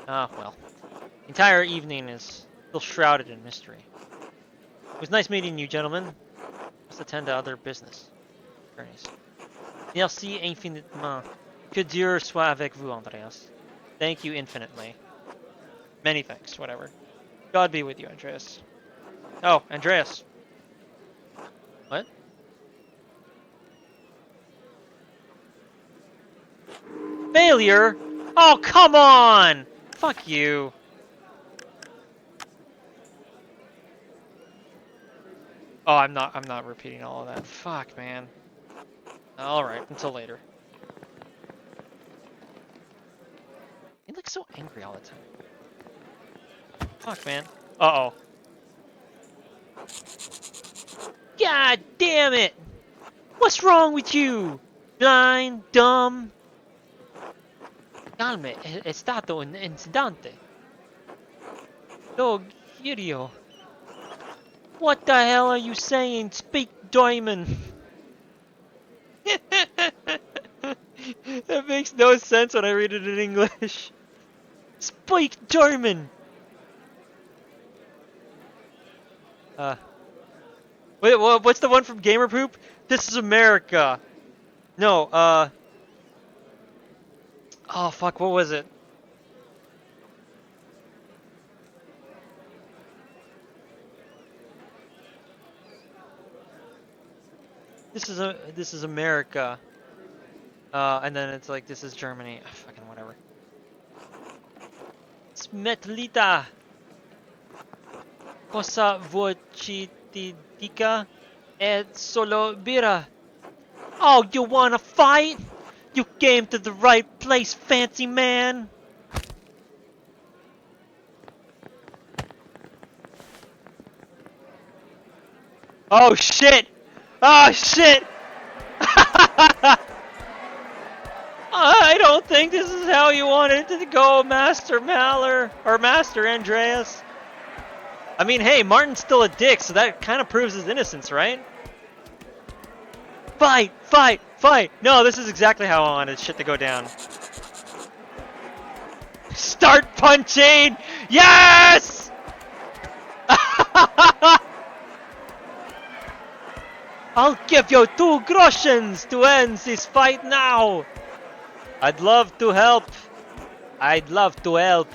Ah, well. The entire evening is still shrouded in mystery. It was nice meeting you, gentlemen. Let's attend to other business. Merci infiniment. Que Dieu soit avec vous, Andreas. Thank you infinitely. Many thanks, whatever. God be with you, Andreas. Oh, Andreas. What? Failure? Oh, come on! Fuck you. Oh, I'm not repeating all of that. Fuck, man. Alright, until later. He looks so angry all the time. Fuck, man. Uh-oh. God damn it! What's wrong with you? Blind? Dumb? Calme, è stato un incidente. Oh, Girio. What the hell are you saying? Speak German. That makes no sense when I read it in English. Speak German. Wait, what's the one from Gamer Poop? This is America. No, oh fuck, what was it? This is America. And then it's like, this is Germany. Oh, fucking whatever. Smetlita. Cosa vuoi ci dica? È solo birra. Oh, you wanna fight? You came to the right place, fancy man. Oh shit! Oh shit! I don't think this is how you wanted it to go, Master Maller, or Master Andreas. I mean, hey, Martin's still a dick, so that kind of proves his innocence, right? Fight! Fight! Fight! No, this is exactly how I wanted shit to go down. Start punching! Yes! I'll give you 2 groschens to end this fight now! I'd love to help,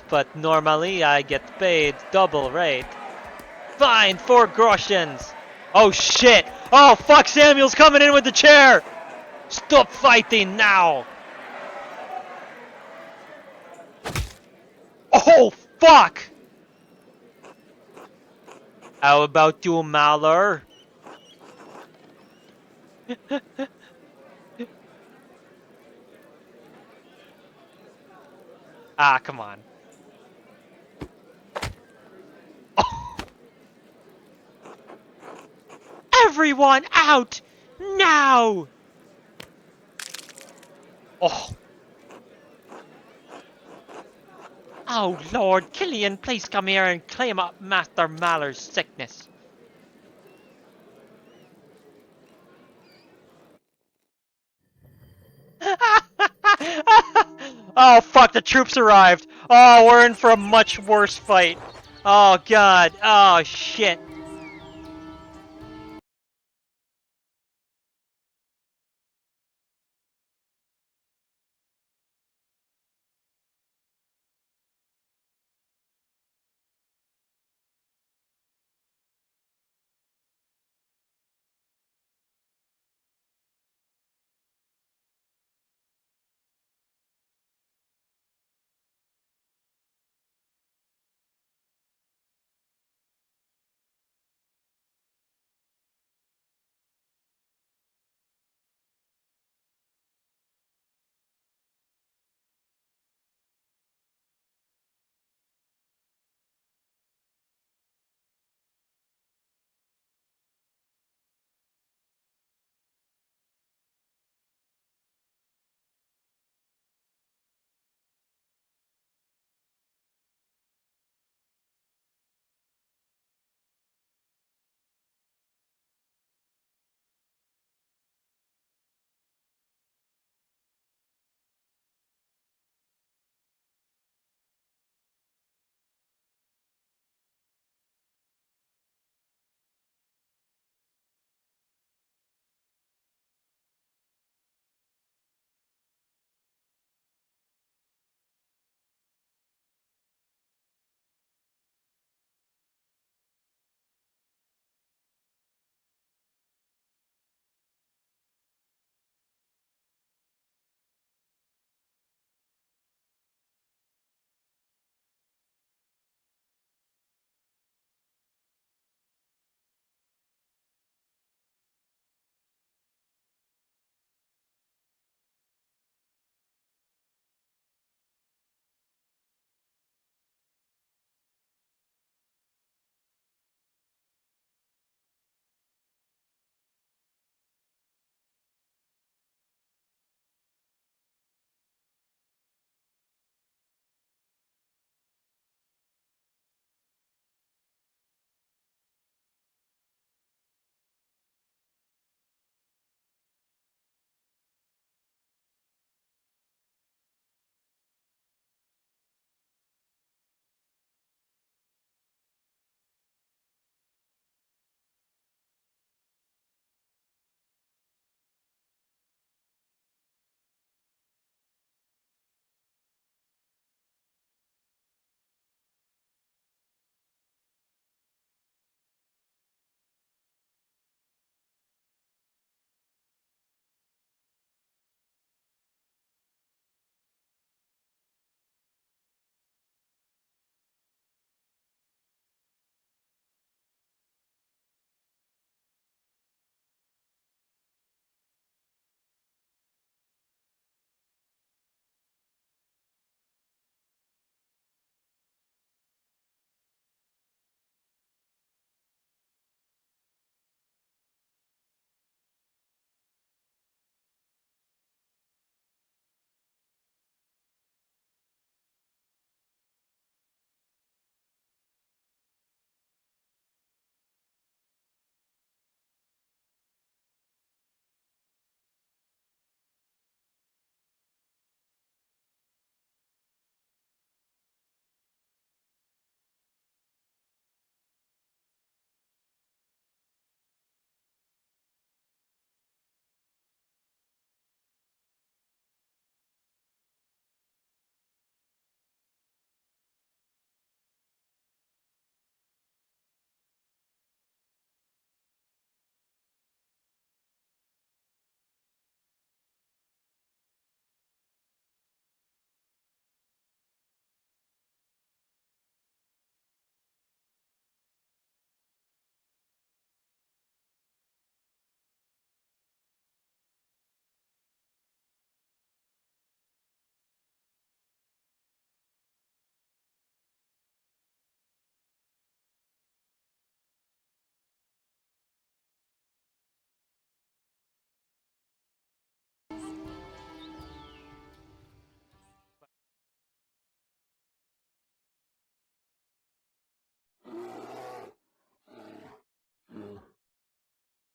but normally I get paid double rate. Fine, 4 groschens! Oh shit! Oh fuck, Samuel's coming in with the chair! Stop fighting now! Oh fuck! How about you, Maller? Ah, come on. Oh. Everyone out! Now! Oh. Oh, Lord. Killian, please come here and claim up Master Maller's sickness. Oh, fuck, the troops arrived. Oh, we're in for a much worse fight. Oh, God. Oh, shit.